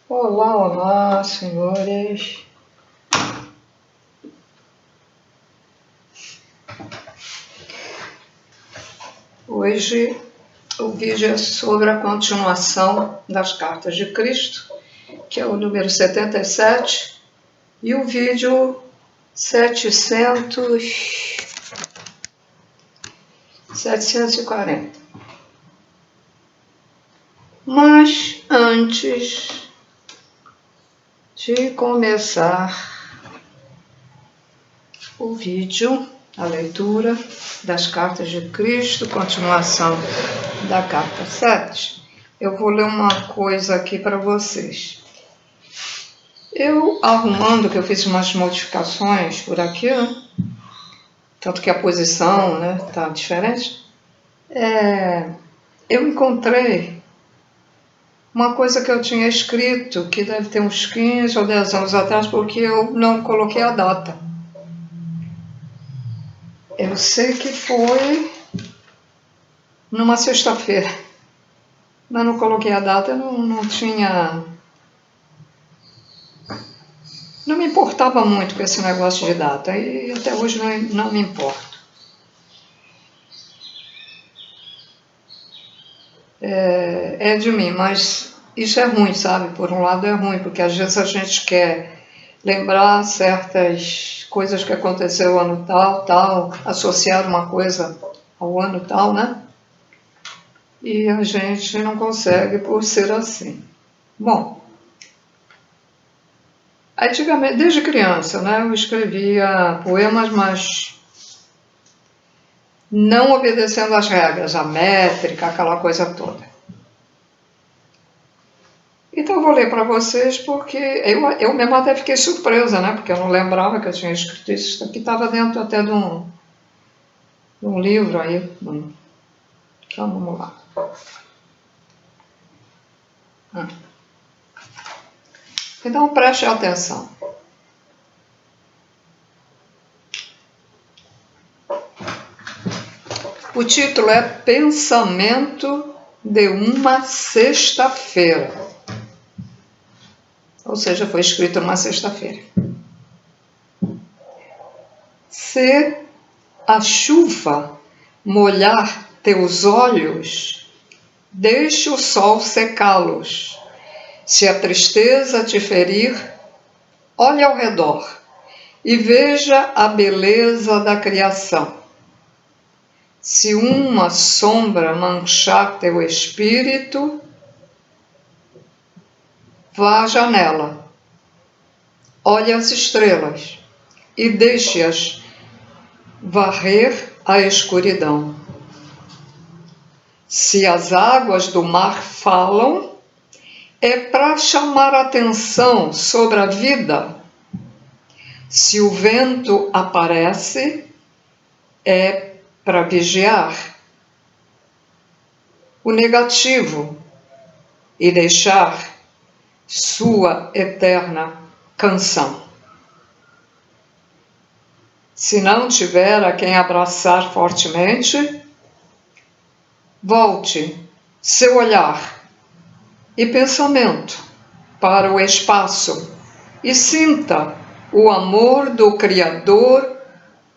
Olá, olá, senhores. Hoje o vídeo é sobre a continuação das Cartas de Cristo, que é o número 77, e o vídeo 740. Mas antes de começar o vídeo, a leitura das Cartas de Cristo, continuação da Carta 7, eu vou ler uma coisa aqui para vocês. Eu arrumando, que eu fiz umas modificações por aqui, né? Tanto que a posição, né, tá diferente, eu encontrei uma coisa que eu tinha escrito, que deve ter uns 15 ou 10 anos atrás, porque eu não coloquei a data. Eu sei que foi numa sexta-feira, mas não coloquei a data, eu não tinha... Não me importava muito com esse negócio de data, e até hoje não me importo. É de mim, mas isso é ruim, sabe? Por um lado é ruim, porque às vezes a gente quer lembrar certas coisas que aconteceu no ano tal, associar uma coisa ao ano tal, né? E a gente não consegue por ser assim. Bom, antigamente, desde criança, né, eu escrevia poemas, mas não obedecendo às regras, a métrica, aquela coisa toda. Então eu vou ler para vocês porque eu mesma até fiquei surpresa, né? Porque eu não lembrava que eu tinha escrito isso. Isso aqui estava dentro até de um livro aí. Então vamos lá. Então preste atenção. O título é Pensamento de uma Sexta-feira. Ou seja, foi escrito numa sexta-feira. Se a chuva molhar teus olhos, deixe o sol secá-los. Se a tristeza te ferir, olhe ao redor e veja a beleza da criação. Se uma sombra manchar teu espírito, vá à janela, olhe as estrelas e deixe-as varrer a escuridão. Se as águas do mar falam, é para chamar atenção sobre a vida. Se o vento aparece, é para vigiar o negativo e deixar sua eterna canção. Se não tiver a quem abraçar fortemente, volte seu olhar e pensamento para o espaço e sinta o amor do Criador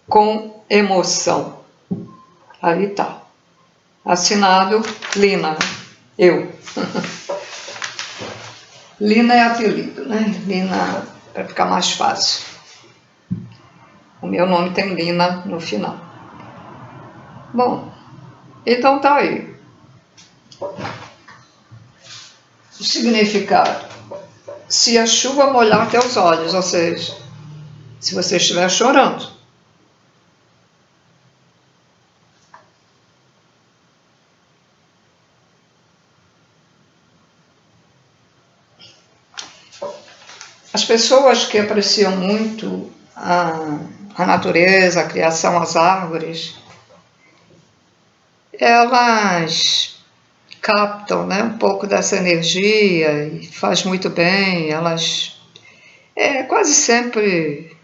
com emoção. Aí está. Assinado Lina. Eu. Lina é apelido, né? Lina, para ficar mais fácil. O meu nome tem Lina no final. Bom, então tá aí. O significado. Se a chuva molhar teus olhos, ou seja, se você estiver chorando. As pessoas que apreciam muito a natureza, a criação, as árvores, elas captam, né, um pouco dessa energia e faz muito bem. Elas quase sempre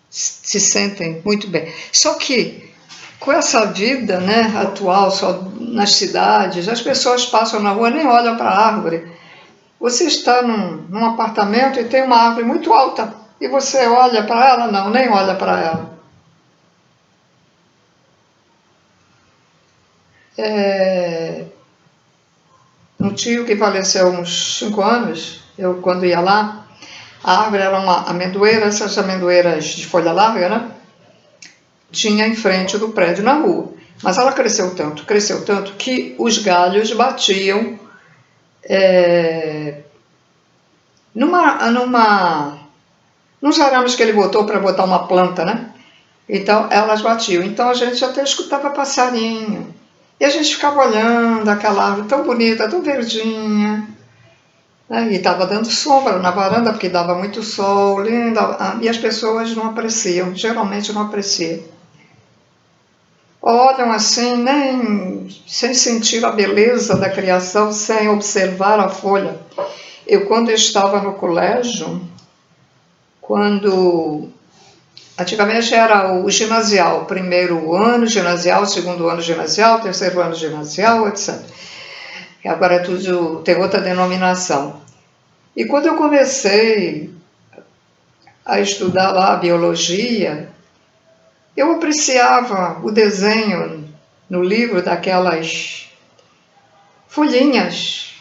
se sentem muito bem. Só que com essa vida, né, atual, só nas cidades, as pessoas passam na rua, nem olham para a árvore. Você está num apartamento e tem uma árvore muito alta e você olha para ela? Não, nem olha para ela. Um tio que faleceu há uns 5 anos, eu quando ia lá, a árvore era uma amendoeira, essas amendoeiras de folha larga, né? Tinha em frente do prédio na rua. Mas ela cresceu tanto que os galhos batiam nos arames que ele botou para botar uma planta, né? Então elas batiam. Então a gente até escutava passarinho. E a gente ficava olhando aquela árvore tão bonita, tão verdinha. Né? E estava dando sombra na varanda, porque dava muito sol, linda. E as pessoas não apreciam, geralmente não apreciam. Olham assim, nem sem sentir a beleza da criação, sem observar a folha. Eu, quando estava no colégio, antigamente era o ginasial, primeiro ano ginasial, segundo ano ginasial, terceiro ano ginasial, etc. E agora tem outra denominação. E quando eu comecei a estudar lá a biologia, eu apreciava o desenho no livro daquelas folhinhas.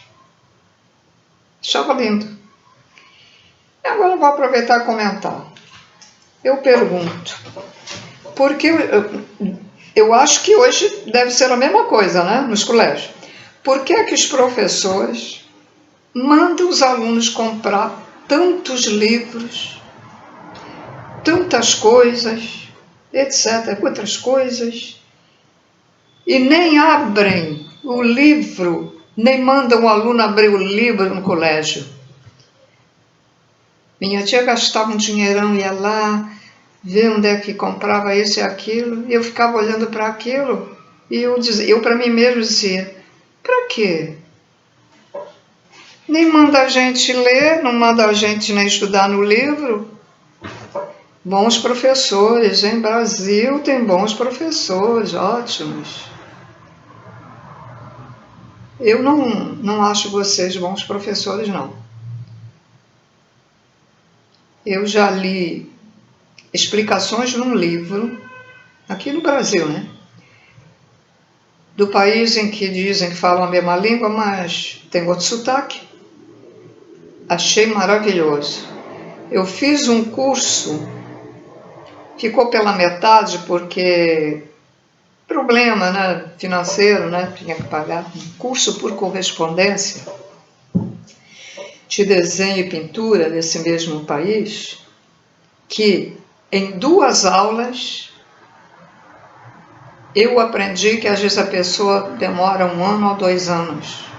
Achava lindo. E agora eu vou aproveitar e comentar. Eu pergunto, porque eu acho que hoje deve ser a mesma coisa, né, nos colégios. Por que é que os professores mandam os alunos comprar tantos livros, tantas coisas, etc., outras coisas, e nem abrem o livro, nem mandam o aluno abrir o livro no colégio? Minha tia gastava um dinheirão, ia lá, ver onde é que comprava isso e aquilo, e eu ficava olhando para aquilo, e eu para mim mesmo dizia, para quê? Nem manda a gente ler, não manda a gente nem estudar no livro. Bons professores, em Brasil tem bons professores, ótimos. Eu não acho vocês bons professores, não. Eu já li explicações num livro, aqui no Brasil, né? Do país em que dizem que falam a mesma língua, mas tem outro sotaque. Achei maravilhoso. Eu fiz um curso, ficou pela metade porque problema, né, financeiro, né, tinha que pagar. Um curso por correspondência de desenho e pintura desse mesmo país, que em 2 aulas eu aprendi que às vezes a pessoa demora 1 ano ou 2 anos.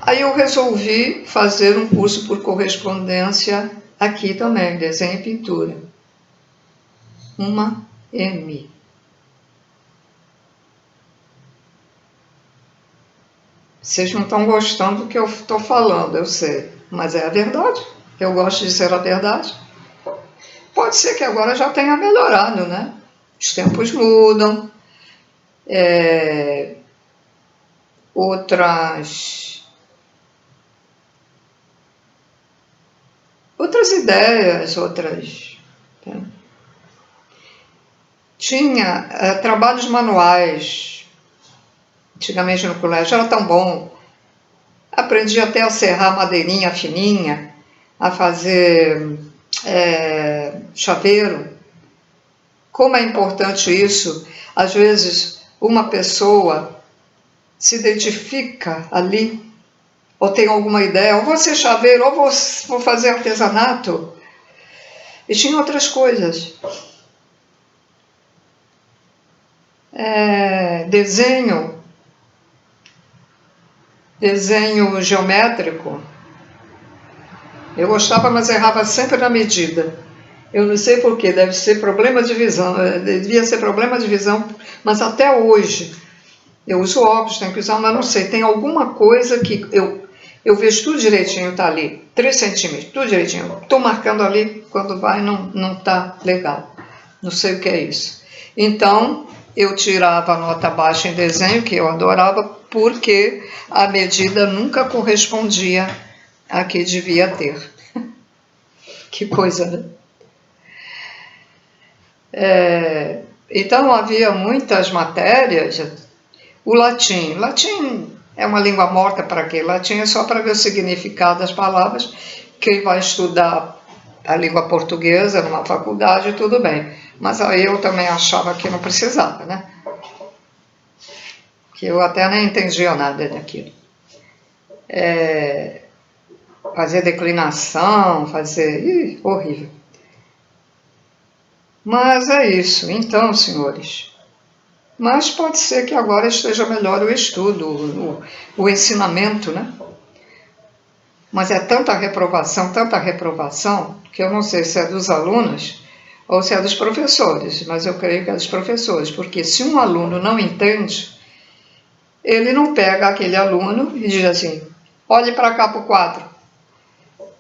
Aí eu resolvi fazer um curso por correspondência aqui também, desenho e pintura. Uma M. Vocês não estão gostando do que eu estou falando, eu sei, mas é a verdade. Eu gosto de ser a verdade. Pode ser que agora já tenha melhorado, né? Os tempos mudam, outras ideias, né? Tinha trabalhos manuais, antigamente no colégio, era tão bom. Aprendi até a serrar madeirinha fininha, a fazer chaveiro. Como é importante isso. Às vezes uma pessoa se identifica ali, ou tem alguma ideia, ou vou ser chaveiro, ou vou fazer artesanato. E tinha outras coisas. Desenho geométrico. Eu gostava, mas errava sempre na medida. Eu não sei porquê, deve ser problema de visão, devia ser problema de visão, mas até hoje eu uso óculos, tenho que usar, mas não sei, tem alguma coisa que eu vejo tudo direitinho, tá ali, 3 centímetros, tudo direitinho, estou marcando ali, quando vai não tá legal, não sei o que é isso. Então eu tirava nota baixa em desenho, que eu adorava, porque a medida nunca correspondia a que devia ter. Que coisa, né? Então havia muitas matérias. O latim. Latim é uma língua morta para quê? Latim é só para ver o significado das palavras. Quem vai estudar a língua portuguesa numa faculdade, tudo bem. Mas aí eu também achava que não precisava, né? Que eu até nem entendia nada daquilo. Fazer declinação, fazer... horrível. Mas é isso. Então, senhores... Mas pode ser que agora esteja melhor o estudo, o ensinamento, né? Mas é tanta reprovação, que eu não sei se é dos alunos ou se é dos professores, mas eu creio que é dos professores, porque se um aluno não entende, ele não pega aquele aluno e diz assim, olhe para cá para o quadro,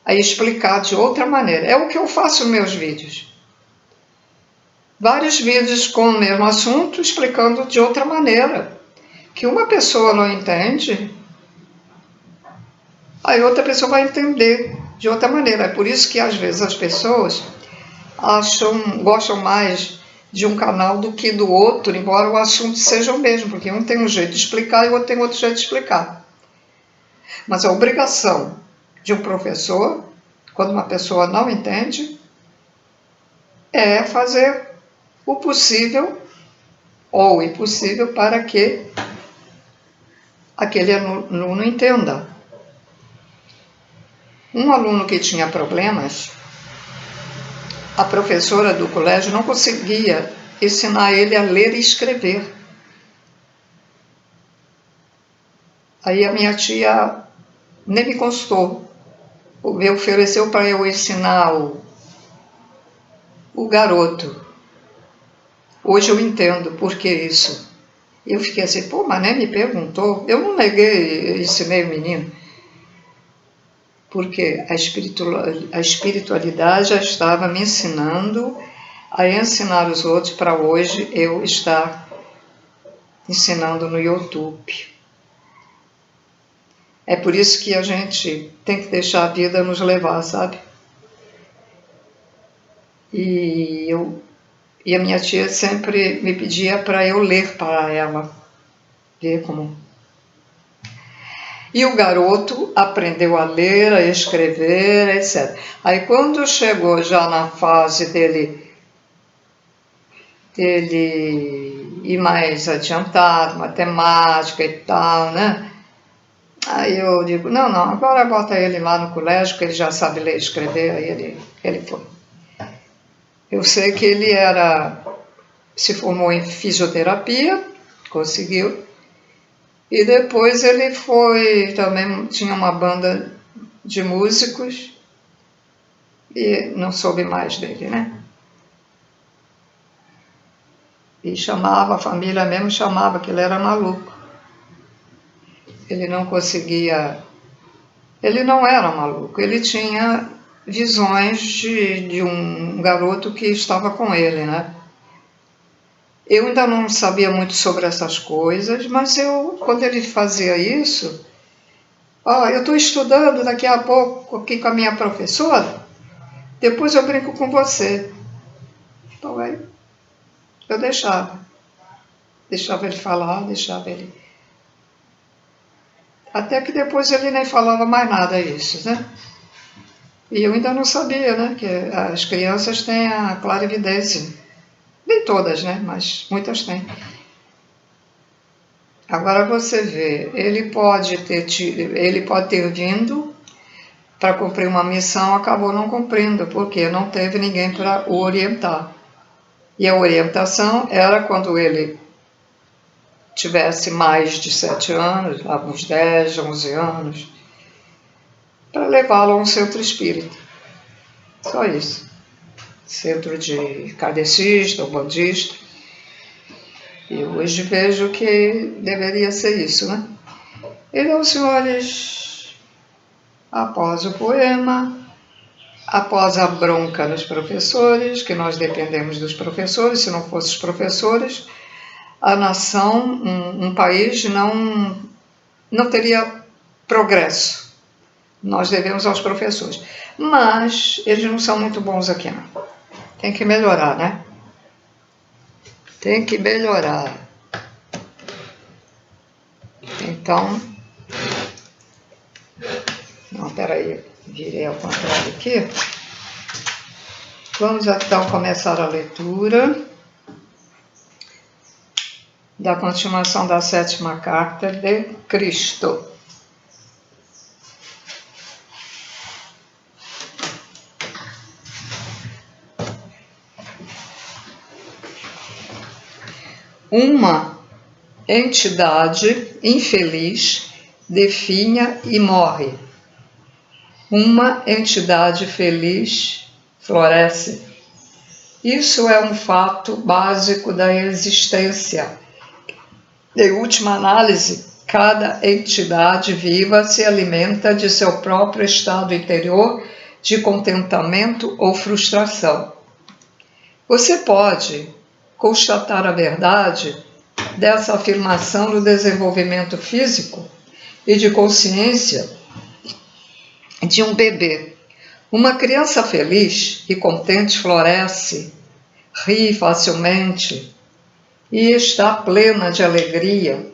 aí explicar de outra maneira. É o que eu faço nos meus vídeos. Vários vídeos com o mesmo assunto, explicando de outra maneira. Que uma pessoa não entende, aí outra pessoa vai entender de outra maneira. É por isso que às vezes as pessoas gostam mais de um canal do que do outro, embora o assunto seja o mesmo, porque um tem um jeito de explicar e o outro tem outro jeito de explicar. Mas a obrigação de um professor, quando uma pessoa não entende, é fazer o possível ou o impossível para que aquele aluno entenda. Um aluno que tinha problemas, a professora do colégio não conseguia ensinar ele a ler e escrever. Aí a minha tia nem me consultou, me ofereceu para eu ensinar o garoto. Hoje eu entendo por que isso. Eu fiquei assim, pô, mas nem me perguntou. Eu não neguei, ensinei o menino. Porque a espiritualidade já estava me ensinando a ensinar os outros para hoje eu estar ensinando no YouTube. É por isso que a gente tem que deixar a vida nos levar, sabe? E a minha tia sempre me pedia para eu ler para ela, ver como... E o garoto aprendeu a ler, a escrever, etc. Aí quando chegou já na fase dele ir mais adiantado, matemática e tal, né? Aí eu digo, não, agora bota ele lá no colégio, que ele já sabe ler e escrever, aí ele foi. Eu sei que ele se formou em fisioterapia, conseguiu, e depois ele também tinha uma banda de músicos, e não soube mais dele, né? E a família mesmo chamava que ele era maluco. Ele não conseguia... Ele não era maluco, ele tinha visões de um garoto que estava com ele, né? Eu ainda não sabia muito sobre essas coisas, mas quando ele fazia isso, eu estou estudando daqui a pouco aqui com a minha professora, depois eu brinco com você. Então aí eu deixava ele falar, deixava ele... Até que depois ele nem falava mais nada isso, né? E eu ainda não sabia, né? Que as crianças têm a clarividência. Nem todas, né? Mas muitas têm. Agora você vê, ele pode ter vindo para cumprir uma missão, acabou não cumprindo, porque não teve ninguém para o orientar. E a orientação era quando ele tivesse mais de 7 anos, lá uns 10, 11 anos, para levá-lo a um centro espírita. Só isso. Centro de kardecista ou bandista. E hoje vejo que deveria ser isso, né? Então, senhores, após o poema, após a bronca nos professores, que nós dependemos dos professores, se não fossem os professores, a nação, um país não teria progresso. Nós devemos aos professores. Mas eles não são muito bons aqui, não. Tem que melhorar, né? Tem que melhorar. Então... Não, peraí. Virei ao contrário aqui. Vamos então começar a leitura da continuação da 7ª carta de Cristo. Uma entidade infeliz definha e morre. Uma entidade feliz floresce. Isso é um fato básico da existência. Em última análise, cada entidade viva se alimenta de seu próprio estado interior de contentamento ou frustração. Você pode constatar a verdade dessa afirmação no desenvolvimento físico e de consciência de um bebê. Uma criança feliz e contente floresce, ri facilmente e está plena de alegria.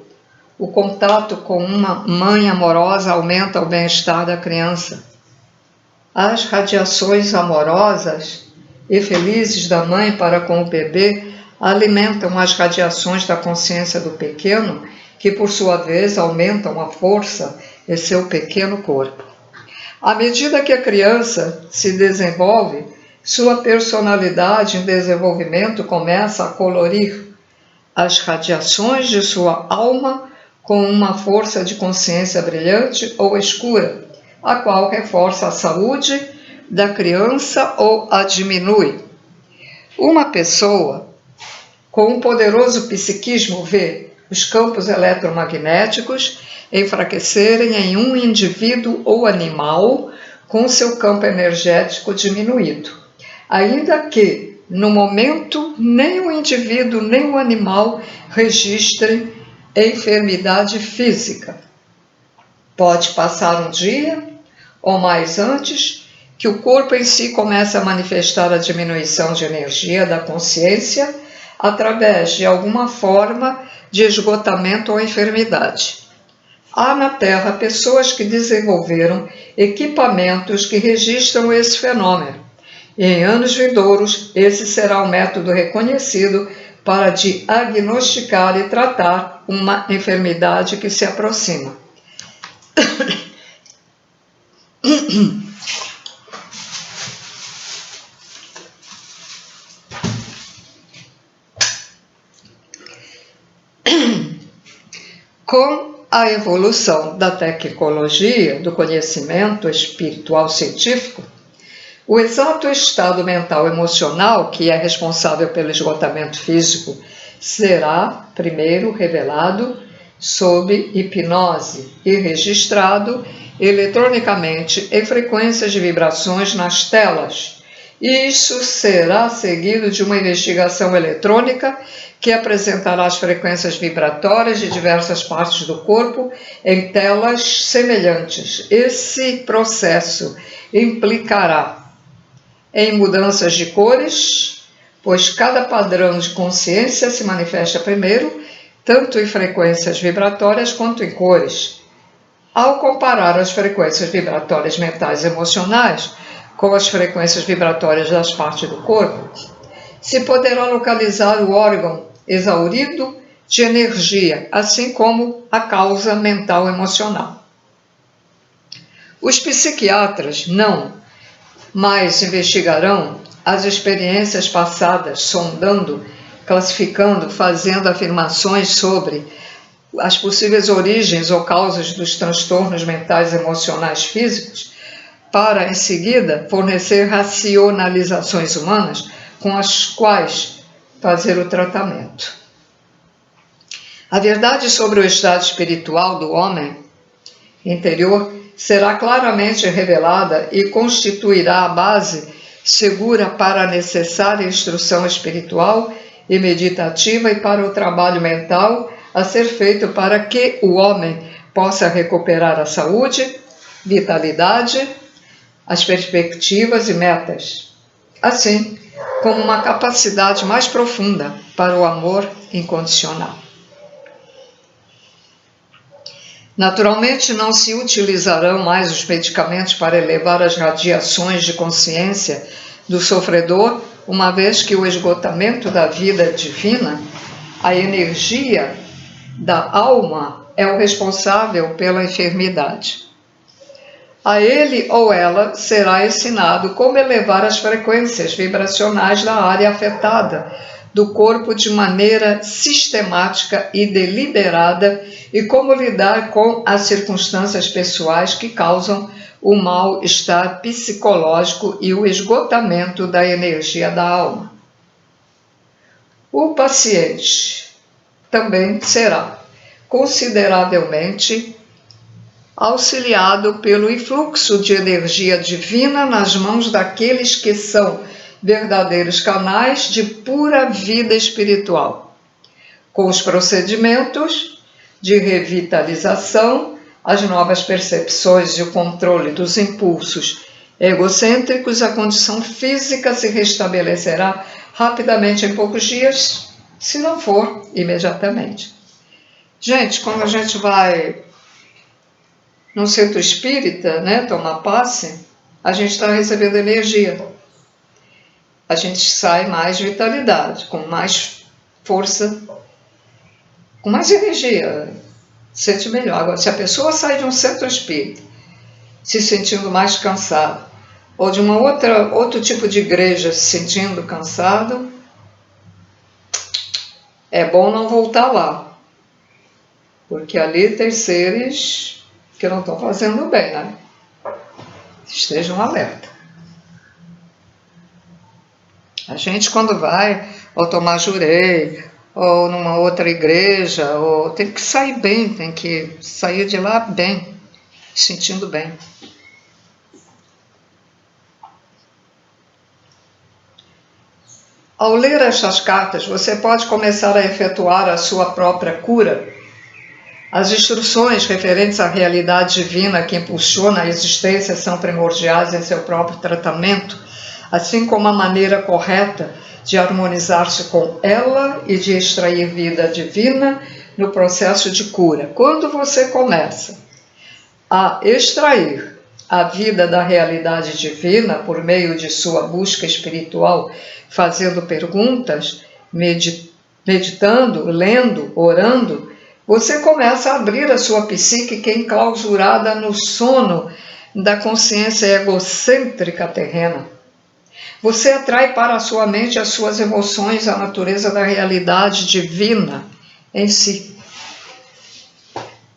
O contato com uma mãe amorosa aumenta o bem-estar da criança. As radiações amorosas e felizes da mãe para com o bebê alimentam as radiações da consciência do pequeno, que por sua vez aumentam a força em seu pequeno corpo. À medida que a criança se desenvolve, sua personalidade em desenvolvimento começa a colorir as radiações de sua alma com uma força de consciência brilhante ou escura, a qual reforça a saúde da criança ou a diminui. Uma pessoa com um poderoso psiquismo vê os campos eletromagnéticos enfraquecerem em um indivíduo ou animal com seu campo energético diminuído, ainda que, no momento, nem o indivíduo nem o animal registrem enfermidade física. Pode passar um dia ou mais antes que o corpo em si comece a manifestar a diminuição de energia da consciência através de alguma forma de esgotamento ou enfermidade. Há na Terra pessoas que desenvolveram equipamentos que registram esse fenômeno, e em anos vindouros esse será um método reconhecido para diagnosticar e tratar uma enfermidade que se aproxima. Com a evolução da tecnologia, do conhecimento espiritual científico, o exato estado mental emocional, que é responsável pelo esgotamento físico, será primeiro revelado sob hipnose e registrado eletronicamente em frequências de vibrações nas telas. Isso será seguido de uma investigação eletrônica que apresentará as frequências vibratórias de diversas partes do corpo em telas semelhantes. Esse processo implicará em mudanças de cores, pois cada padrão de consciência se manifesta primeiro, tanto em frequências vibratórias quanto em cores. Ao comparar as frequências vibratórias mentais e emocionais com as frequências vibratórias das partes do corpo, se poderá localizar o órgão exaurido de energia, assim como a causa mental emocional. Os psiquiatras não mais investigarão as experiências passadas, sondando, classificando, fazendo afirmações sobre as possíveis origens ou causas dos transtornos mentais e emocionais físicos, para, em seguida, fornecer racionalizações humanas com as quais fazer o tratamento. A verdade sobre o estado espiritual do homem interior será claramente revelada e constituirá a base segura para a necessária instrução espiritual e meditativa e para o trabalho mental a ser feito para que o homem possa recuperar a saúde, vitalidade, as perspectivas e metas, assim como uma capacidade mais profunda para o amor incondicional. Naturalmente, não se utilizarão mais os medicamentos para elevar as radiações de consciência do sofredor, uma vez que o esgotamento da vida divina, a energia da alma, é o responsável pela enfermidade. A ele ou ela será ensinado como elevar as frequências vibracionais da área afetada do corpo de maneira sistemática e deliberada e como lidar com as circunstâncias pessoais que causam o mal-estar psicológico e o esgotamento da energia da alma. O paciente também será consideravelmente auxiliado pelo influxo de energia divina nas mãos daqueles que são verdadeiros canais de pura vida espiritual, com os procedimentos de revitalização, as novas percepções e o controle dos impulsos egocêntricos. A condição física se restabelecerá rapidamente em poucos dias, se não for imediatamente. Gente, quando a gente vai no centro espírita, tomar passe, a gente está recebendo energia. A gente sai mais vitalidade, com mais força, com mais energia, sente melhor. Agora, se a pessoa sai de um centro espírita se sentindo mais cansado, ou de outro tipo de igreja se sentindo cansado, é bom não voltar lá, porque ali tem seres que não estão fazendo bem, Estejam alerta. A gente, quando vai ou tomar jurei, ou numa outra igreja, ou tem que sair bem, tem que sair de lá bem, sentindo bem. Ao ler estas cartas, você pode começar a efetuar a sua própria cura. As instruções referentes à realidade divina que impulsiona a existência são primordiais em seu próprio tratamento, assim como a maneira correta de harmonizar-se com ela e de extrair vida divina no processo de cura. Quando você começa a extrair a vida da realidade divina por meio de sua busca espiritual, fazendo perguntas, meditando, lendo, orando, você começa a abrir a sua psique enclausurada no sono da consciência egocêntrica terrena. Você atrai para a sua mente as suas emoções, a natureza da realidade divina em si.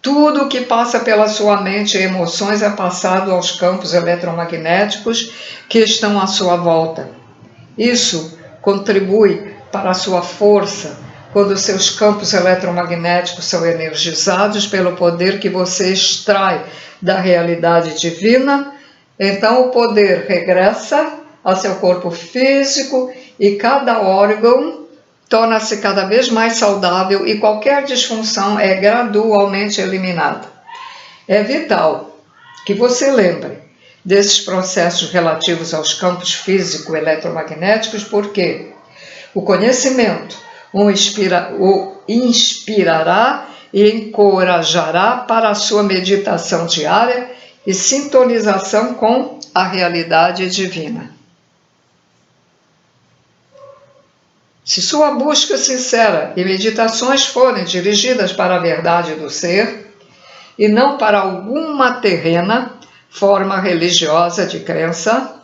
Tudo o que passa pela sua mente e emoções é passado aos campos eletromagnéticos que estão à sua volta. Isso contribui para a sua força, quando seus campos eletromagnéticos são energizados pelo poder que você extrai da realidade divina, então o poder regressa ao seu corpo físico e cada órgão torna-se cada vez mais saudável e qualquer disfunção é gradualmente eliminada. É vital que você lembre desses processos relativos aos campos físico-eletromagnéticos, porque o conhecimento o inspirará e encorajará para a sua meditação diária e sintonização com a realidade divina. Se sua busca sincera e meditações forem dirigidas para a verdade do ser e não para alguma terrena forma religiosa de crença,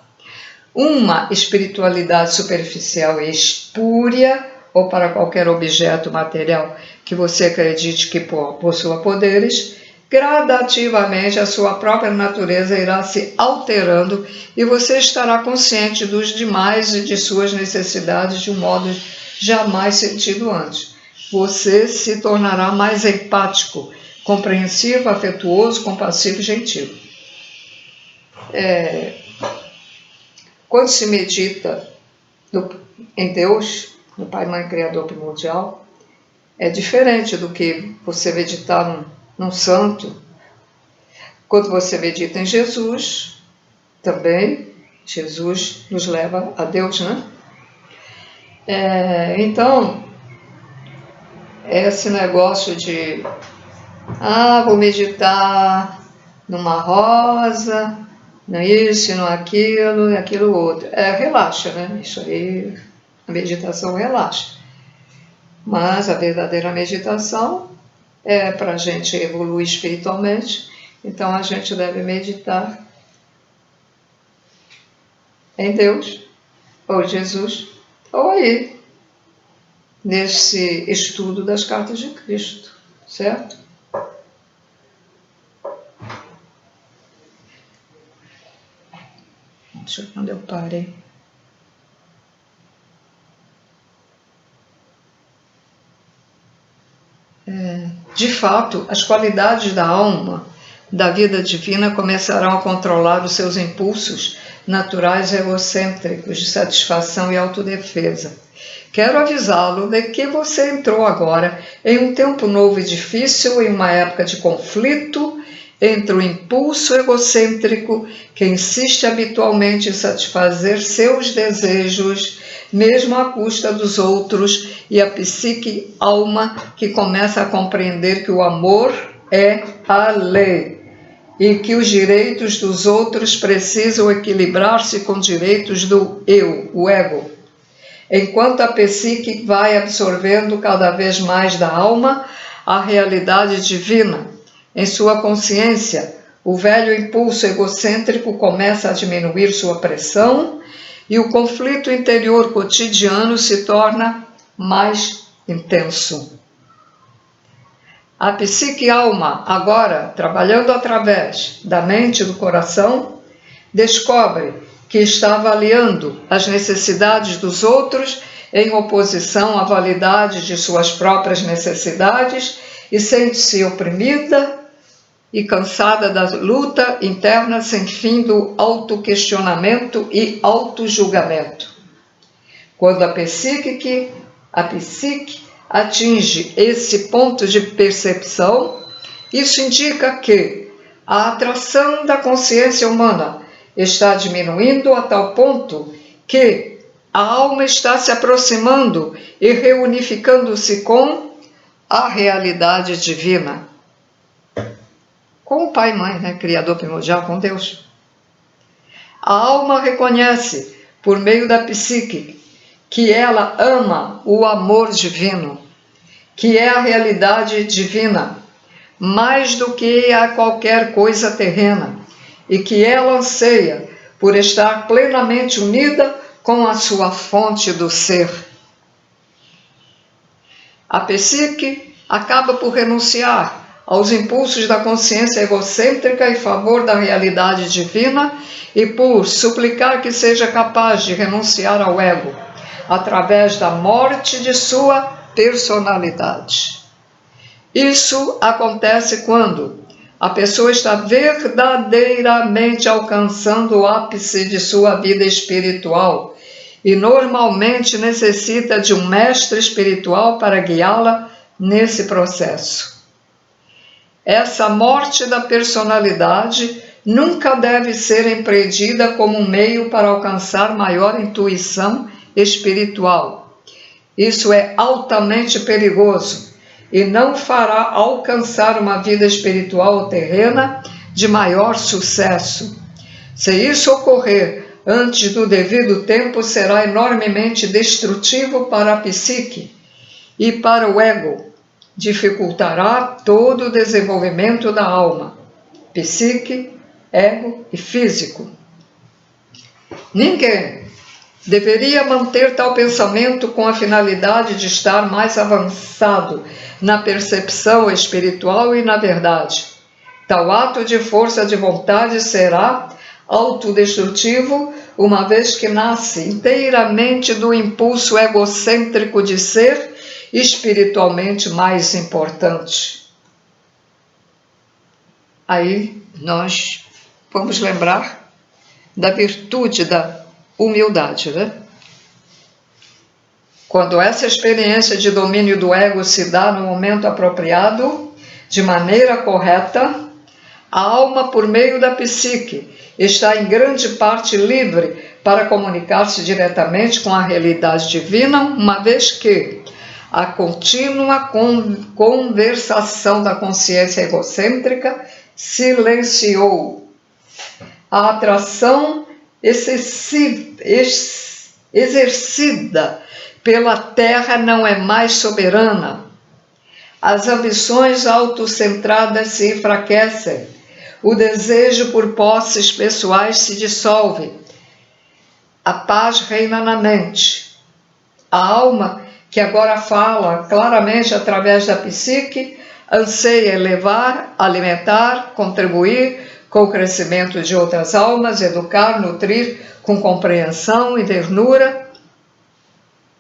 uma espiritualidade superficial e espúria, ou para qualquer objeto material que você acredite que possua poderes, gradativamente a sua própria natureza irá se alterando e você estará consciente dos demais e de suas necessidades de um modo jamais sentido antes. Você se tornará mais empático, compreensivo, afetuoso, compassivo e gentil. Quando se medita em Deus, no Pai, Mãe, Criador primordial, é diferente do que você meditar num santo. Quando você medita em Jesus, também, Jesus nos leva a Deus, né? Então, esse negócio de, vou meditar numa rosa, não isso, não aquilo, e aquilo outro. Relaxa, né? Isso aí, a meditação relaxa. Mas a verdadeira meditação é para a gente evoluir espiritualmente, então a gente deve meditar em Deus, ou Jesus, ou aí, nesse estudo das cartas de Cristo, certo? Deixa eu ver onde eu parei. De fato, as qualidades da alma, da vida divina, começarão a controlar os seus impulsos naturais e egocêntricos de satisfação e autodefesa. Quero avisá-lo de que você entrou agora em um tempo novo e difícil, em uma época de conflito entre o impulso egocêntrico, que insiste habitualmente em satisfazer seus desejos, mesmo à custa dos outros, e a psique alma, que começa a compreender que o amor é a lei e que os direitos dos outros precisam equilibrar-se com os direitos do eu, o ego. Enquanto a psique vai absorvendo cada vez mais da alma a realidade divina em sua consciência, o velho impulso egocêntrico começa a diminuir sua pressão e o conflito interior cotidiano se torna mais intenso. A psique alma, agora, trabalhando através da mente e do coração, descobre que está avaliando as necessidades dos outros em oposição à validade de suas próprias necessidades e sente-se oprimida e cansada da luta interna sem fim do autoquestionamento e autojulgamento. Quando a psique atinge esse ponto de percepção, isso indica que a atração da consciência humana está diminuindo a tal ponto que a alma está se aproximando e reunificando-se com a realidade divina. Com o Pai e Mãe, né? Criador primordial, com Deus. A alma reconhece, por meio da psique, que ela ama o amor divino, que é a realidade divina, mais do que a qualquer coisa terrena, e que ela anseia por estar plenamente unida com a sua fonte do ser. A psique acaba por renunciar aos impulsos da consciência egocêntrica em favor da realidade divina e por suplicar que seja capaz de renunciar ao ego, através da morte de sua personalidade. Isso acontece quando a pessoa está verdadeiramente alcançando o ápice de sua vida espiritual e normalmente necessita de um mestre espiritual para guiá-la nesse processo. Essa morte da personalidade nunca deve ser empreendida como um meio para alcançar maior intuição espiritual. Isso é altamente perigoso e não fará alcançar uma vida espiritual terrena de maior sucesso. Se isso ocorrer antes do devido tempo, será enormemente destrutivo para a psique e para o ego. Dificultará todo o desenvolvimento da alma, psique, ego e físico. Ninguém deveria manter tal pensamento com a finalidade de estar mais avançado na percepção espiritual e na verdade. Tal ato de força de vontade será autodestrutivo, uma vez que nasce inteiramente do impulso egocêntrico de ser espiritualmente mais importante. Aí nós vamos lembrar da virtude da humildade, né? Quando essa experiência de domínio do ego se dá no momento apropriado, de maneira correta, a alma, por meio da psique, está em grande parte livre para comunicar-se diretamente com a realidade divina, uma vez que a contínua conversação da consciência egocêntrica silenciou a atração exercida pela terra não é mais soberana. As ambições autocentradas se enfraquecem. O desejo por posses pessoais se dissolve. A paz reina na mente. A alma, que agora fala claramente através da psique, anseia elevar, alimentar, contribuir com o crescimento de outras almas, educar, nutrir com compreensão e ternura,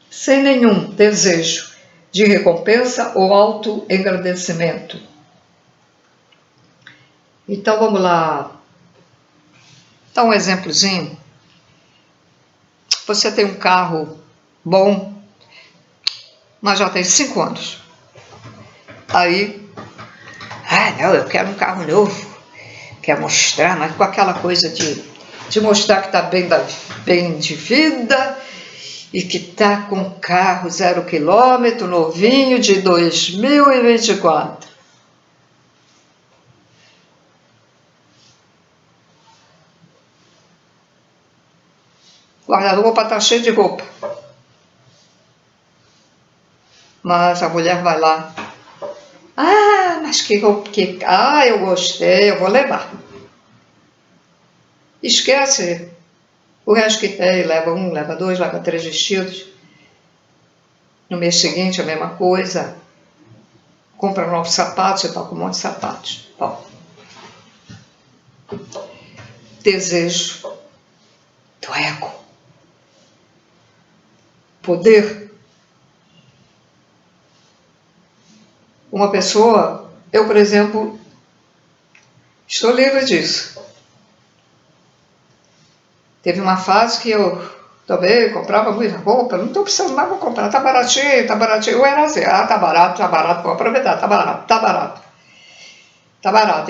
sem nenhum desejo de recompensa ou auto-engrandecimento. Então vamos lá, dá um exemplozinho. Você tem um carro bom, mas já tem 5 anos. Aí, não, eu quero um carro novo, quer mostrar, mas com aquela coisa de mostrar que está bem de vida e que está com um carro 0 quilômetro, novinho, de 2024. O guarda-roupa está cheio de roupa. Mas a mulher vai lá. Mas que roupa que... eu gostei, eu vou levar. Esquece o resto que tem, leva 1, leva 2, leva 3 vestidos. No mês seguinte a mesma coisa. Compra novos sapatos e tal, com um monte de sapatos. Bom. Desejo do ego. Poder. Uma pessoa, eu, por exemplo, estou livre disso. Teve uma fase que eu também comprava muita roupa, não estou precisando mais, vou comprar, tá baratinho. Eu era assim, tá barato, vou aproveitar, tá barato.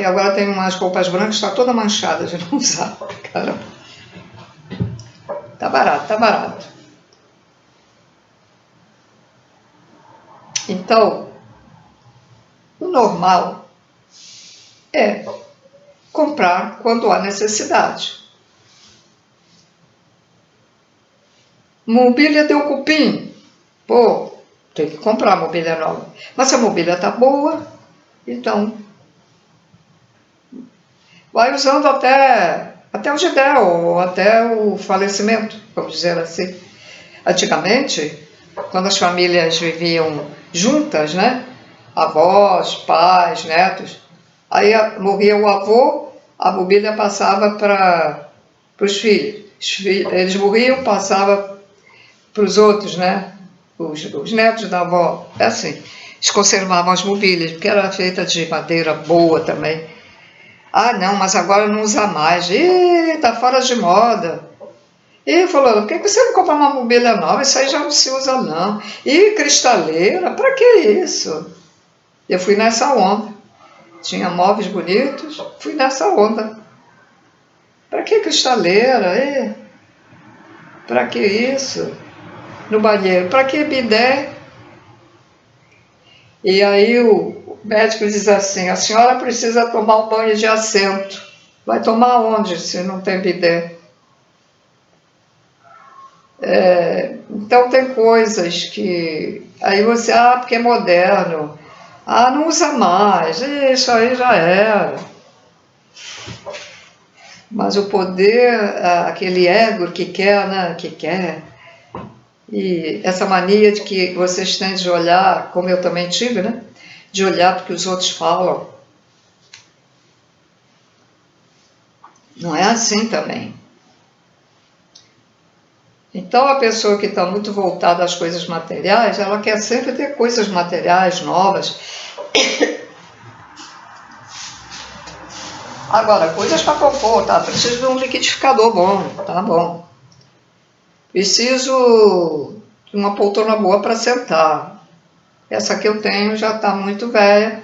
E agora tem umas roupas brancas, está toda manchada de não usar, caramba. Tá barato. Então, o normal é comprar quando há necessidade. Mobília deu cupim. Tem que comprar mobília nova. Mas se a mobília está boa, então vai usando até onde der, ou até o falecimento, vamos dizer assim. Antigamente, quando as famílias viviam juntas, né? Avós, pais, netos, aí morria o avô, a mobília passava para os filhos. Eles morriam, passava para os outros, né? Os netos da avó. É assim, eles conservavam as mobílias, porque era feita de madeira boa também. Não, mas agora não usa mais. Tá fora de moda. Falou, por que você não compra uma mobília nova? Isso aí já não se usa, não. Cristaleira? Para que isso? Eu fui nessa onda. Tinha móveis bonitos, fui nessa onda. Para que cristaleira? Para que isso? No banheiro, para que bidé? E aí o médico diz assim, a senhora precisa tomar um banho de assento. Vai tomar onde se não tem bidé? Então tem coisas que... Aí você, porque é moderno. Não usa mais. Isso aí já era. Mas o poder, aquele ego que quer, né? Que quer. E essa mania de que vocês têm de olhar, como eu também tive, né? De olhar porque os outros falam. Não é assim também. Então a pessoa que está muito voltada às coisas materiais, ela quer sempre ter coisas materiais novas. Agora, coisas para compor, tá? Preciso de um liquidificador bom, tá bom. Preciso de uma poltrona boa para sentar. Essa que eu tenho já está muito velha.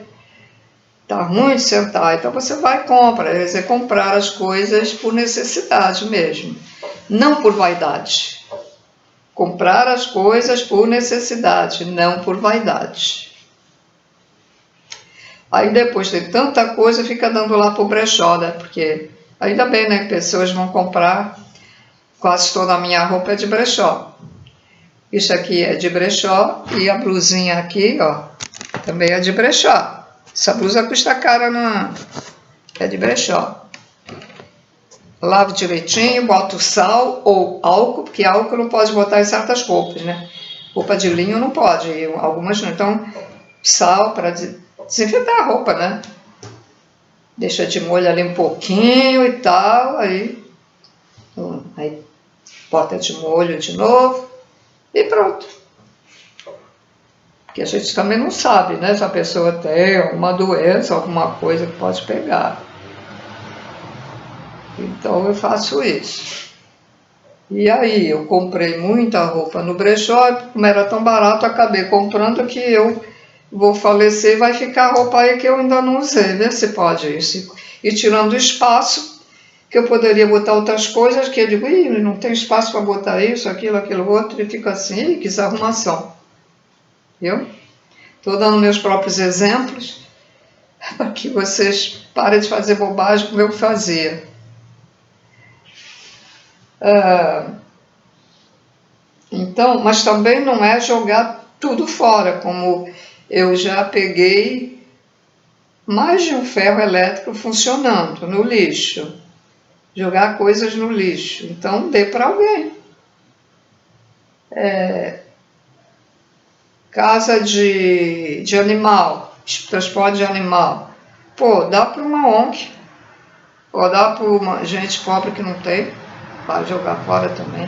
Tá ruim de sentar, então você vai e compra. Quer dizer, comprar as coisas por necessidade mesmo, não por vaidade. Comprar as coisas por necessidade, não por vaidade. Aí depois de tanta coisa, fica dando lá pro brechó, né? Porque ainda bem, né? Pessoas vão comprar, quase toda a minha roupa é de brechó. Isso aqui é de brechó e a blusinha aqui, ó, também é de brechó. Essa blusa custa cara, não é de brechó. Lavo direitinho, boto sal ou álcool, porque álcool não pode botar em certas roupas, né? Roupa de linho não pode, algumas não. Então, sal para desinfetar a roupa, né? Deixa de molho ali um pouquinho e tal, aí bota de molho de novo e pronto. Porque a gente também não sabe, né? Se a pessoa tem alguma doença, alguma coisa que pode pegar. Então eu faço isso. E aí eu comprei muita roupa no brechó, como era tão barato, acabei comprando que eu vou falecer e vai ficar a roupa aí que eu ainda não usei. Vê se pode isso. E tirando espaço, que eu poderia botar outras coisas, que eu digo, não tem espaço para botar isso, aquilo outro, e fica assim, que desarrumação. Viu? Estou dando meus próprios exemplos para que vocês parem de fazer bobagem como eu fazia. Então, mas também não é jogar tudo fora, como eu já peguei mais de um ferro elétrico funcionando no lixo. Jogar coisas no lixo. Então, dê para alguém. Casa de animal, transporte de animal. Pô, dá para uma ONG, ou dá para uma gente pobre que não tem, vai jogar fora também.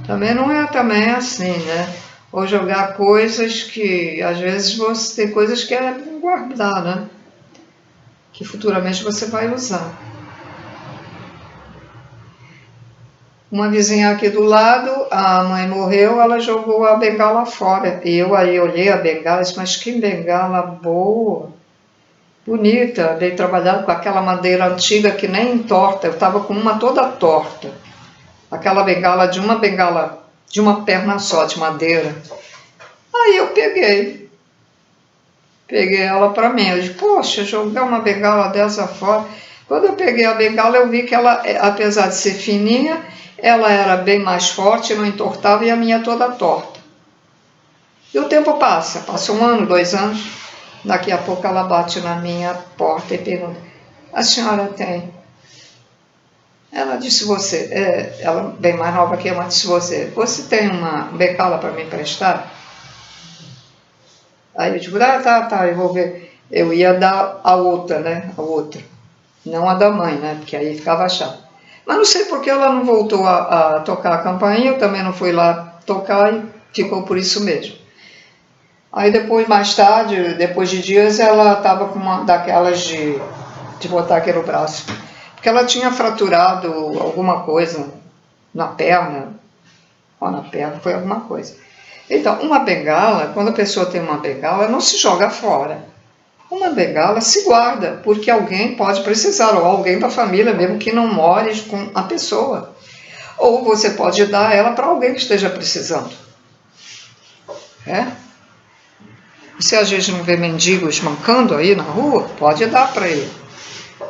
Também não é também assim, né? Ou jogar coisas que, às vezes, você tem coisas que é guardar, né? Que futuramente você vai usar. Uma vizinha aqui do lado, a mãe morreu, ela jogou a bengala fora. E eu aí olhei a bengala e disse, mas que bengala boa, bonita, bem trabalhada com aquela madeira antiga que nem entorta. Eu estava com uma toda torta. Aquela bengala de uma perna só, de madeira. Aí eu peguei ela para mim. Eu disse, poxa, jogar uma bengala dessa fora. Quando eu peguei a bengala, eu vi que ela, apesar de ser fininha, ela era bem mais forte, não entortava, e a minha toda torta. E o tempo passa 1 ano, 2 anos, daqui a pouco ela bate na minha porta e pergunta, a senhora tem? Ela disse, ela bem mais nova que eu, ela disse, você tem uma bengala para me emprestar? Aí eu digo, tá, eu vou ver. Eu ia dar a outra, né, não a da mãe, né, porque aí ficava chato. Mas não sei porque ela não voltou a tocar a campainha, eu também não fui lá tocar e ficou por isso mesmo. Aí depois, mais tarde, depois de dias, ela estava com uma daquelas de botar aqui no braço. Porque ela tinha fraturado alguma coisa na perna, foi alguma coisa. Então, uma bengala, quando a pessoa tem uma bengala, não se joga fora. Uma bengala se guarda, porque alguém pode precisar, ou alguém da família mesmo que não more com a pessoa. Ou você pode dar ela para alguém que esteja precisando. Se a gente não vê mendigos mancando aí na rua, pode dar para ele.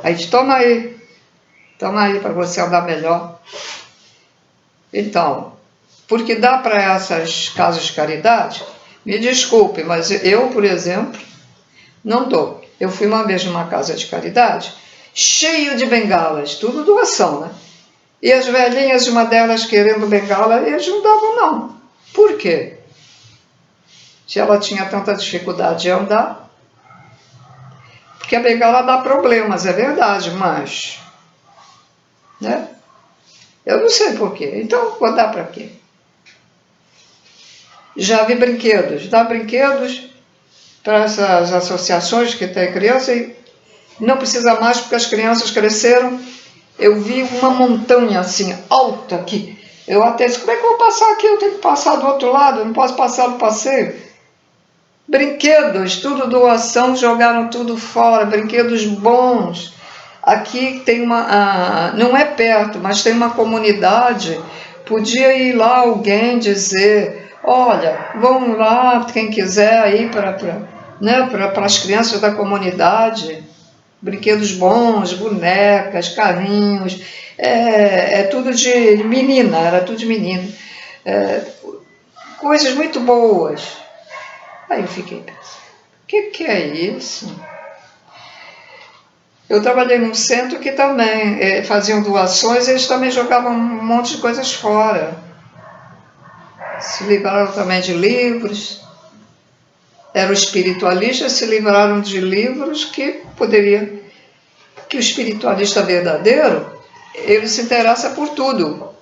Aí toma aí para você andar melhor. Então, porque dá para essas casas de caridade, me desculpe, mas eu, por exemplo, não dou. Eu fui uma vez numa casa de caridade, cheio de bengalas, tudo doação, né? E as velhinhas, uma delas querendo bengala, eles não davam não. Por quê? Se ela tinha tanta dificuldade de andar, porque a bengala dá problemas, é verdade, mas, né? Eu não sei por quê. Então, vou dar para quê? Já vi brinquedos. Dá brinquedos para essas associações que tem criança e não precisa mais porque as crianças cresceram. Eu vi uma montanha assim, alta aqui. Eu até disse, como é que eu vou passar aqui? Eu tenho que passar do outro lado, eu não posso passar no passeio. Brinquedos, tudo doação, jogaram tudo fora, brinquedos bons. Aqui tem não é perto, mas tem uma comunidade, podia ir lá alguém dizer, olha, vão lá, quem quiser ir para as crianças da comunidade, brinquedos bons, bonecas, carrinhos, tudo de menina, era tudo de menina, coisas muito boas. Aí eu fiquei pensando, que é isso? Eu trabalhei num centro que também faziam doações, eles também jogavam um monte de coisas fora. Se livraram também de livros. Eram espiritualistas, se livraram de livros que o espiritualista verdadeiro, ele se interessa por tudo.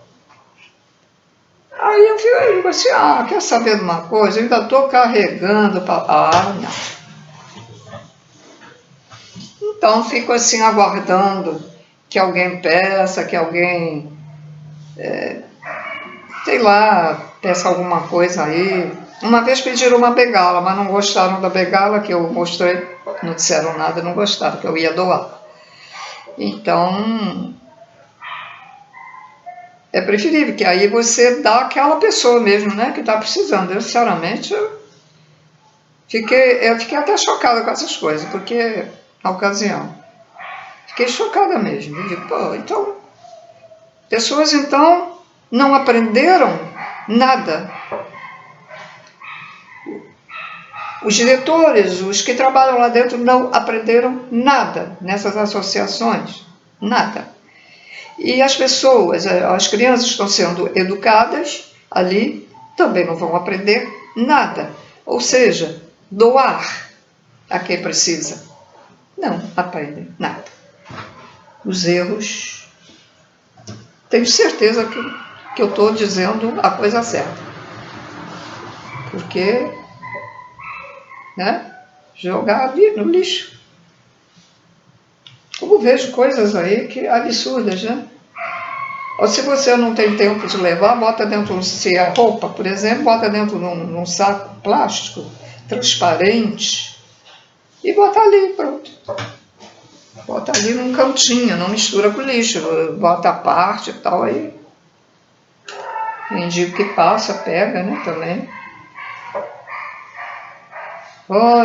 Aí eu fico assim, quer saber de uma coisa? Eu ainda estou carregando para... não. Então fico assim aguardando que alguém peça, que alguém, sei lá, peça alguma coisa aí. Uma vez pediram uma bengala, mas não gostaram da bengala que eu mostrei, não disseram nada, não gostaram, que eu ia doar. Então, é preferível que aí você dá àquela pessoa mesmo, né, que está precisando. Eu, sinceramente, eu fiquei até chocada com essas coisas, porque, na ocasião, fiquei chocada mesmo. Eu digo, então, pessoas, então, não aprenderam nada. Os diretores, os que trabalham lá dentro, não aprenderam nada nessas associações, nada. E as pessoas, as crianças estão sendo educadas ali, também não vão aprender nada. Ou seja, doar a quem precisa. Não aprendem nada. Os erros, tenho certeza que eu estou dizendo a coisa certa. Porque, jogar ali no lixo. Como vejo coisas aí que absurdas, né? Ou se você não tem tempo de levar, bota dentro, se é roupa, por exemplo, bota dentro num saco plástico, transparente, e bota ali, pronto. Bota ali num cantinho, não mistura com lixo, bota a parte e tal, aí. Mendigo que passa, pega, né, também.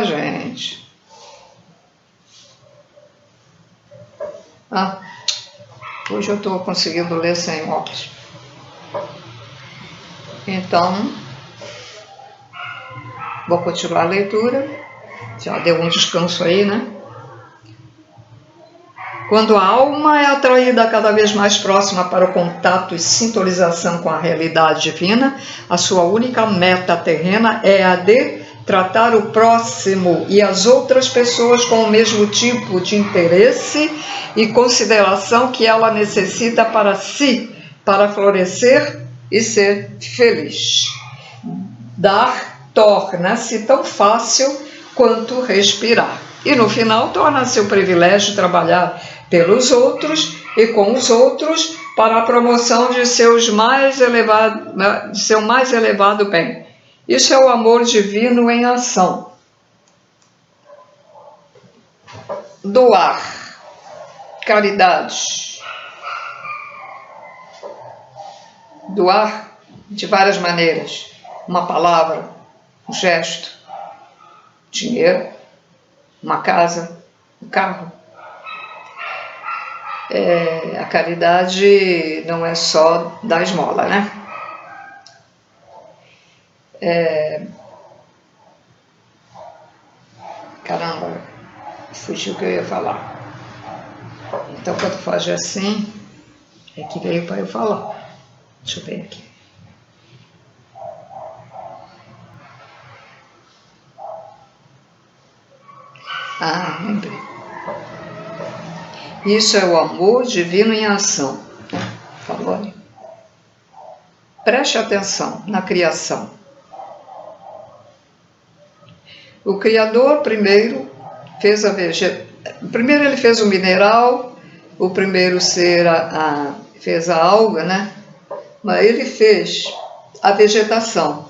Gente. Hoje eu estou conseguindo ler sem óculos. Então, vou continuar a leitura. Já deu um descanso aí, né? Quando a alma é atraída cada vez mais próxima para o contato e sintonização com a realidade divina, a sua única meta terrena é a de tratar o próximo e as outras pessoas com o mesmo tipo de interesse e consideração que ela necessita para si, para florescer e ser feliz. Dar torna-se tão fácil quanto respirar. E no final torna-se um privilégio trabalhar pelos outros e com os outros para a promoção de seu mais elevado bem. Isso é o amor divino em ação. Doar, caridade. Doar de várias maneiras. Uma palavra, um gesto, dinheiro, uma casa, um carro. A caridade não é só dar esmola, né? Caramba, fugiu o que eu ia falar. Então, quando faz assim, é que veio para eu falar. Deixa eu ver aqui. Lembrei. Isso é o amor divino em ação. Falou ali. Preste atenção na criação. O Criador primeiro fez primeiro ele fez o mineral, o primeiro ser fez a alga, né? Mas ele fez a vegetação.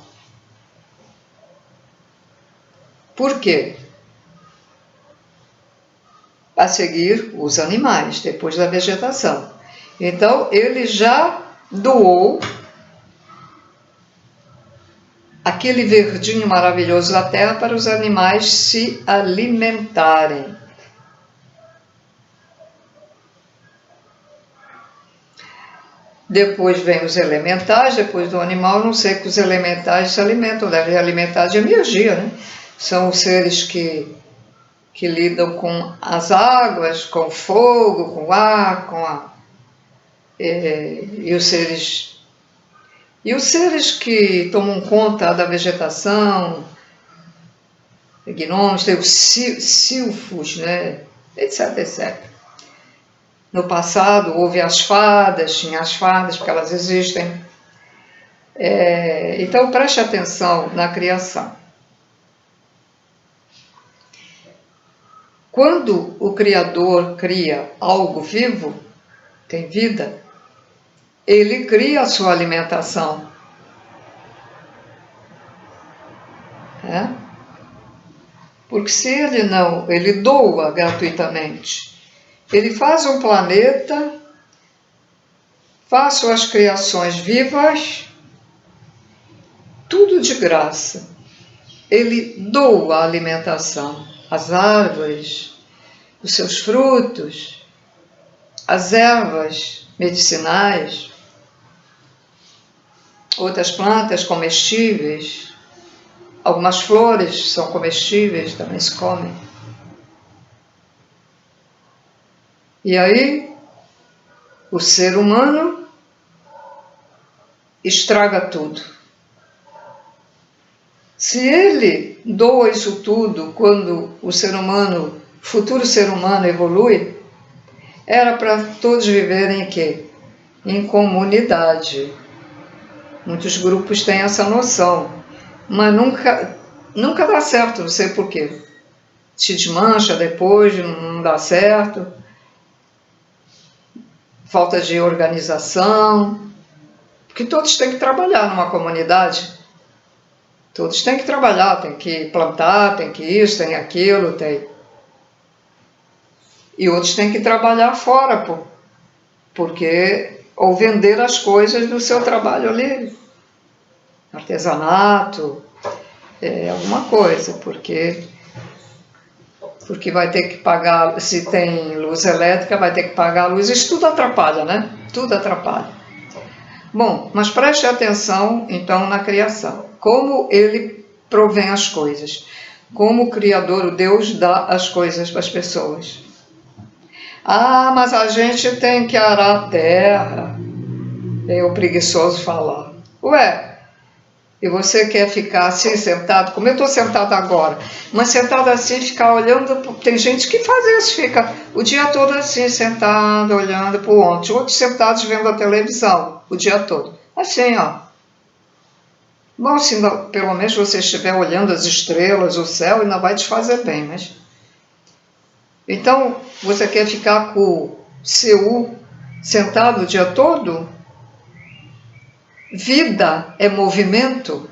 Por quê? A seguir, os animais, depois da vegetação. Então, ele já doou aquele verdinho maravilhoso da terra para os animais se alimentarem. Depois vem os elementais, depois do animal, não sei que os elementais se alimentam, devem alimentar de energia, né? São os seres que lidam com as águas, com o fogo, com o ar, e os seres que tomam conta da vegetação, gnomos, tem os silfos, né? Etc, etc. No passado houve as fadas, tinha as fadas, porque elas existem. Então preste atenção na criação. Quando o Criador cria algo vivo, tem vida, ele cria a sua alimentação. Porque se ele doa gratuitamente. Ele faz um planeta, faz suas criações vivas, tudo de graça. Ele doa a alimentação, as árvores, os seus frutos, as ervas medicinais, outras plantas comestíveis, algumas flores são comestíveis, também se comem. E aí, o ser humano estraga tudo. Se ele doa isso tudo quando o ser humano, futuro ser humano evolui, era para todos viverem em quê? Em comunidade. Muitos grupos têm essa noção, mas nunca dá certo, não sei por quê. Se desmancha depois, não dá certo. Falta de organização, porque todos têm que trabalhar numa comunidade. Todos têm que trabalhar, tem que plantar, tem que isso, tem aquilo, tem. E outros têm que trabalhar fora, ou vender as coisas do seu trabalho ali. Artesanato, alguma coisa, porque vai ter que pagar, se tem luz elétrica, vai ter que pagar a luz. Isso tudo atrapalha, né? Tudo atrapalha. Bom, mas preste atenção, então, na criação. Como ele provém as coisas. Como o Criador, o Deus, dá as coisas para as pessoas. Mas a gente tem que arar a terra. É o preguiçoso falar. E você quer ficar assim, sentado, como eu estou sentado agora, mas sentado assim, ficar olhando, tem gente que faz isso, fica o dia todo assim, sentado, olhando para o ontem, outros sentados vendo a televisão, o dia todo, assim, ó. Bom, se pelo menos você estiver olhando as estrelas, o céu, ainda vai te fazer bem, mas... Então, você quer ficar com o seu sentado o dia todo? Vida é movimento.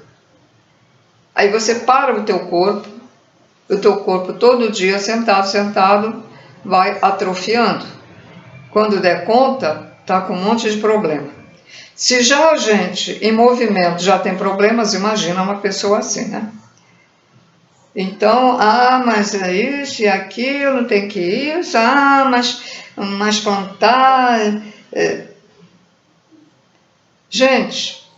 Aí você para o teu corpo todo dia sentado, vai atrofiando. Quando der conta, está com um monte de problema. Se já a gente em movimento já tem problemas, imagina uma pessoa assim, né? Então, mas é isso e aquilo, tem que isso, mas plantar... Gente,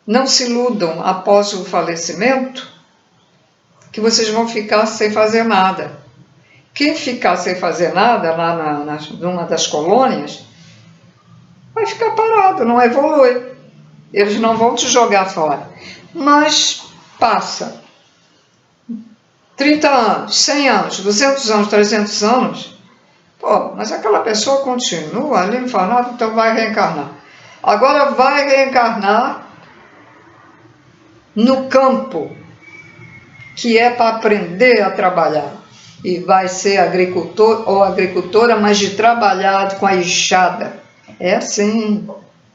não se iludam após o falecimento que vocês vão ficar sem fazer nada. Quem ficar sem fazer nada lá numa das colônias vai ficar parado, não evolui. Eles não vão te jogar fora. Mas passa 30 anos, 100 anos, 200 anos, 300 anos, mas aquela pessoa continua ali, não faz nada, então vai reencarnar. Agora vai reencarnar no campo, que é para aprender a trabalhar. E vai ser agricultor ou agricultora, mas de trabalhar com a enxada. É assim,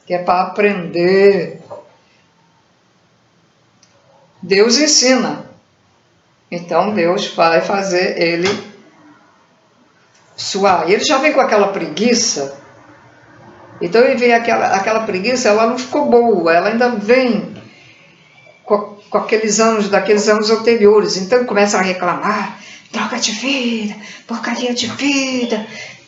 que é para aprender. Deus ensina. Então Deus vai fazer ele suar. E ele já vem com aquela preguiça. Então ele vem aquela preguiça, ela não ficou boa, ela ainda vem com daqueles anos anteriores. Então ele começa a reclamar, droga de vida, porcaria de vida,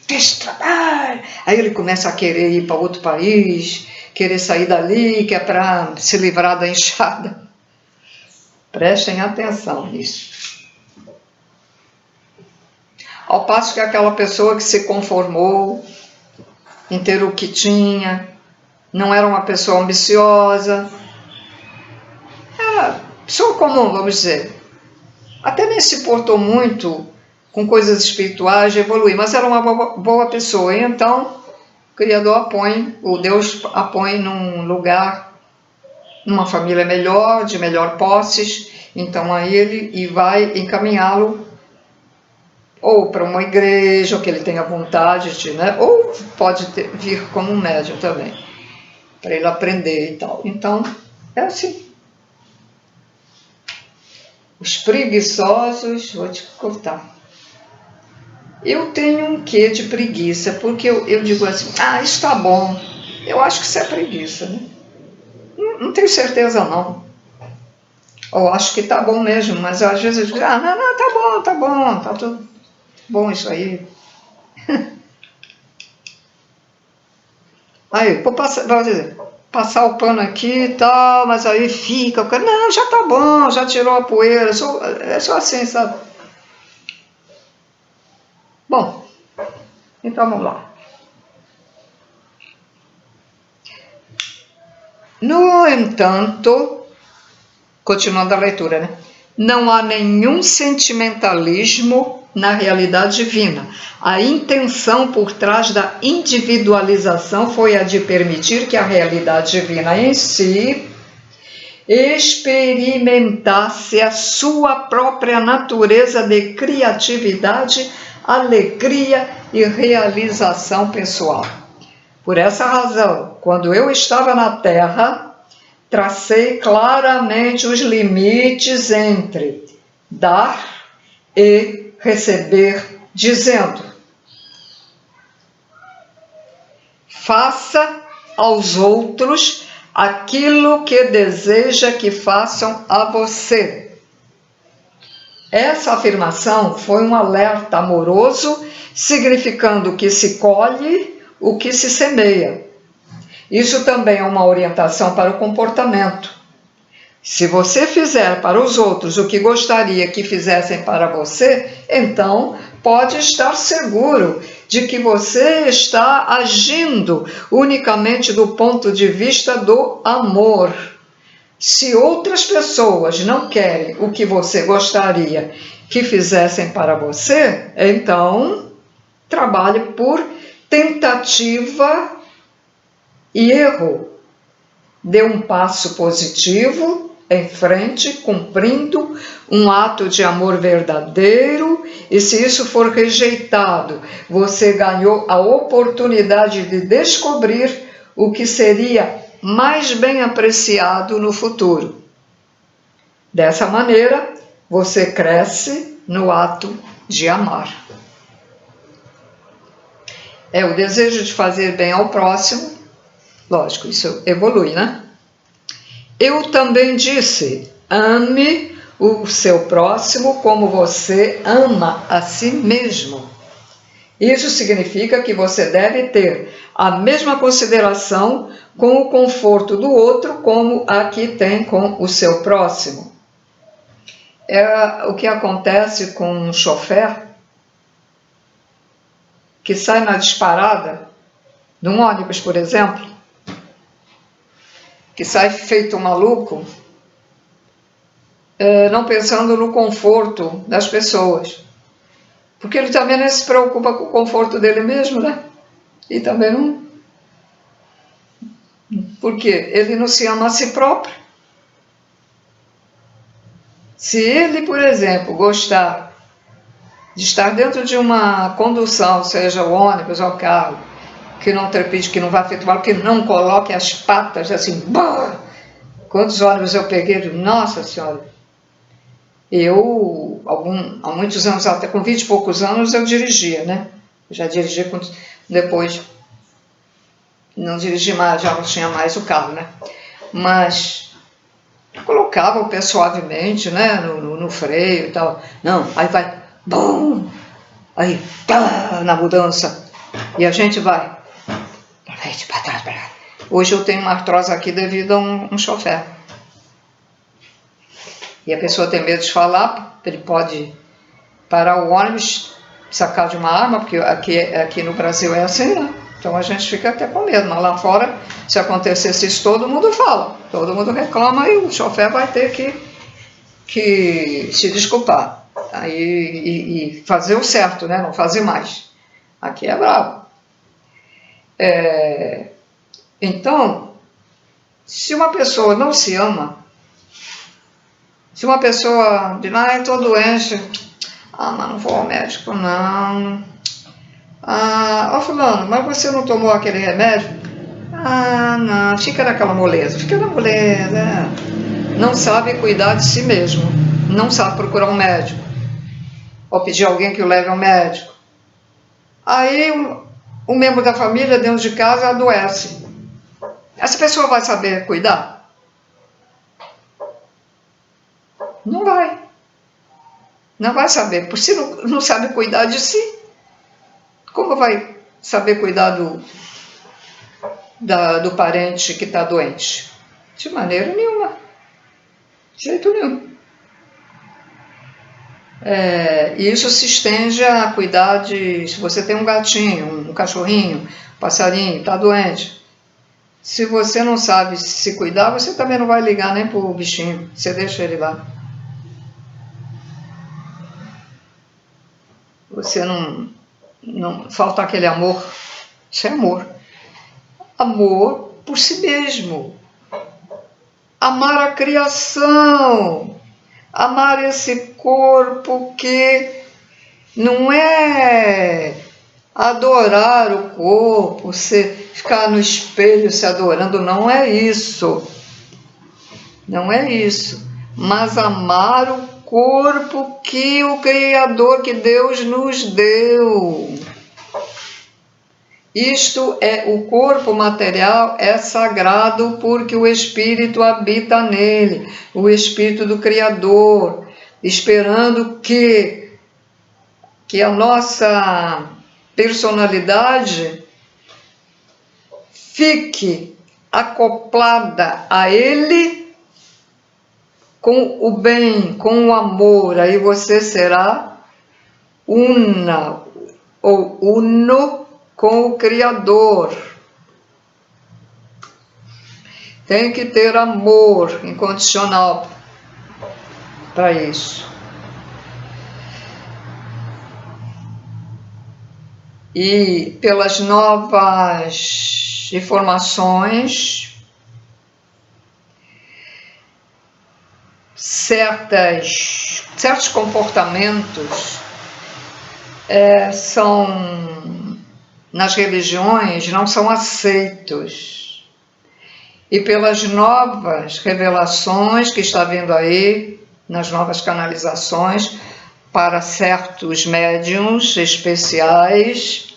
deixa trabalho. Aí ele começa a querer ir para outro país, querer sair dali, que é para se livrar da enxada. Prestem atenção nisso. Ao passo que aquela pessoa que se conformou em ter o que tinha, não era uma pessoa ambiciosa, era pessoa comum, vamos dizer. Até nem se portou muito com coisas espirituais de evoluir, mas era uma boa pessoa. E então, o Criador o Deus a põe num lugar, numa família melhor, de melhor posses. Então aí ele vai encaminhá-lo ou para uma igreja, ou que ele tenha vontade de, né? Ou pode vir como um médium também, para ele aprender e tal. Então, é assim. Os preguiçosos, vou te cortar. Eu tenho um quê de preguiça, porque eu digo assim, isso tá bom. Eu acho que isso é preguiça, né? Não tenho certeza não. Ou acho que tá bom mesmo, mas às vezes eu digo, não, tá bom, tá tudo bom isso aí. Aí, vou passar o pano aqui e tal, mas aí fica, não, já tá bom, já tirou a poeira, é só assim, sabe? Bom, então vamos lá. No entanto, continuando a leitura, né? Não há nenhum sentimentalismo na realidade divina. A intenção por trás da individualização foi a de permitir que a realidade divina em si experimentasse a sua própria natureza de criatividade, alegria e realização pessoal. Por essa razão, quando eu estava na Terra, tracei claramente os limites entre dar e receber, dizendo: faça aos outros aquilo que deseja que façam a você. Essa afirmação foi um alerta amoroso, significando que se colhe o que se semeia. Isso também é uma orientação para o comportamento. Se você fizer para os outros o que gostaria que fizessem para você, então pode estar seguro de que você está agindo unicamente do ponto de vista do amor. Se outras pessoas não querem o que você gostaria que fizessem para você, então trabalhe por tentativa e erro. Dê um passo positivo em frente, cumprindo um ato de amor verdadeiro, e se isso for rejeitado, você ganhou a oportunidade de descobrir o que seria mais bem apreciado no futuro. Dessa maneira, você cresce no ato de amar. É o desejo de fazer bem ao próximo. Lógico, isso evolui, né? Eu também disse, ame o seu próximo como você ama a si mesmo. Isso significa que você deve ter a mesma consideração com o conforto do outro como a que tem com o seu próximo. É o que acontece com um chofer que sai na disparada, num ônibus, por exemplo, que sai feito um maluco, não pensando no conforto das pessoas. Porque ele também não se preocupa com o conforto dele mesmo, né? E também não... Porque ele não se ama a si próprio. Se ele, por exemplo, gostar de estar dentro de uma condução, seja o ônibus ou o carro, que não trepide, que não vá feito mal, que não coloque as patas assim, bah! Quantos ônibus eu peguei? Nossa Senhora! Eu, há muitos anos, até com 20 e poucos anos, eu dirigia, né? Já dirigi, depois não dirigi mais, já não tinha mais o carro, né? Mas colocava o pé suavemente, né? No freio e tal. Não, aí vai, bum! Aí, tá, na mudança. E a gente vai pra frente, pra trás, pra lá. Hoje eu tenho uma artrose aqui devido a um chofer. E a pessoa tem medo de falar, ele pode parar o ônibus, sacar de uma arma, porque aqui no Brasil é assim, né? Então a gente fica até com medo, mas lá fora, se acontecesse isso, todo mundo fala, todo mundo reclama e o chofer vai ter que se desculpar, tá? E fazer o certo, né? Não fazer mais. Aqui é bravo. Então, se uma pessoa não se ama, se uma pessoa diz, eu estou doente, mas não vou ao médico, não. Ó fulano, mas você não tomou aquele remédio? Não, fica naquela moleza, fica na moleza. Não sabe cuidar de si mesmo, não sabe procurar um médico, ou pedir alguém que o leve ao médico. Aí um membro da família dentro de casa adoece. Essa pessoa vai saber cuidar? Não vai. Não vai saber, porque se não sabe cuidar de si, como vai saber cuidar do parente que está doente? De maneira nenhuma. De jeito nenhum. Isso se estende a cuidar de... Se você tem um gatinho, um cachorrinho, um passarinho, está doente. Se você não sabe se cuidar, você também não vai ligar nem para o bichinho. Você deixa ele lá. Você não falta aquele amor. Isso é amor. Amor por si mesmo. Amar a criação. Amar esse corpo que não é adorar o corpo, ficar no espelho se adorando, não é isso. Não é isso. Mas amar o corpo que o Criador, que Deus nos deu. Isto o corpo material é sagrado porque o Espírito habita nele, o Espírito do Criador, esperando que a nossa personalidade fique acoplada a ele com o bem, com o amor. Aí você será una ou uno com o Criador. Tem que ter amor incondicional para isso. E pelas novas informações, certos comportamentos nas religiões não são aceitos. E pelas novas revelações que está vindo aí, nas novas canalizações, para certos médiuns especiais,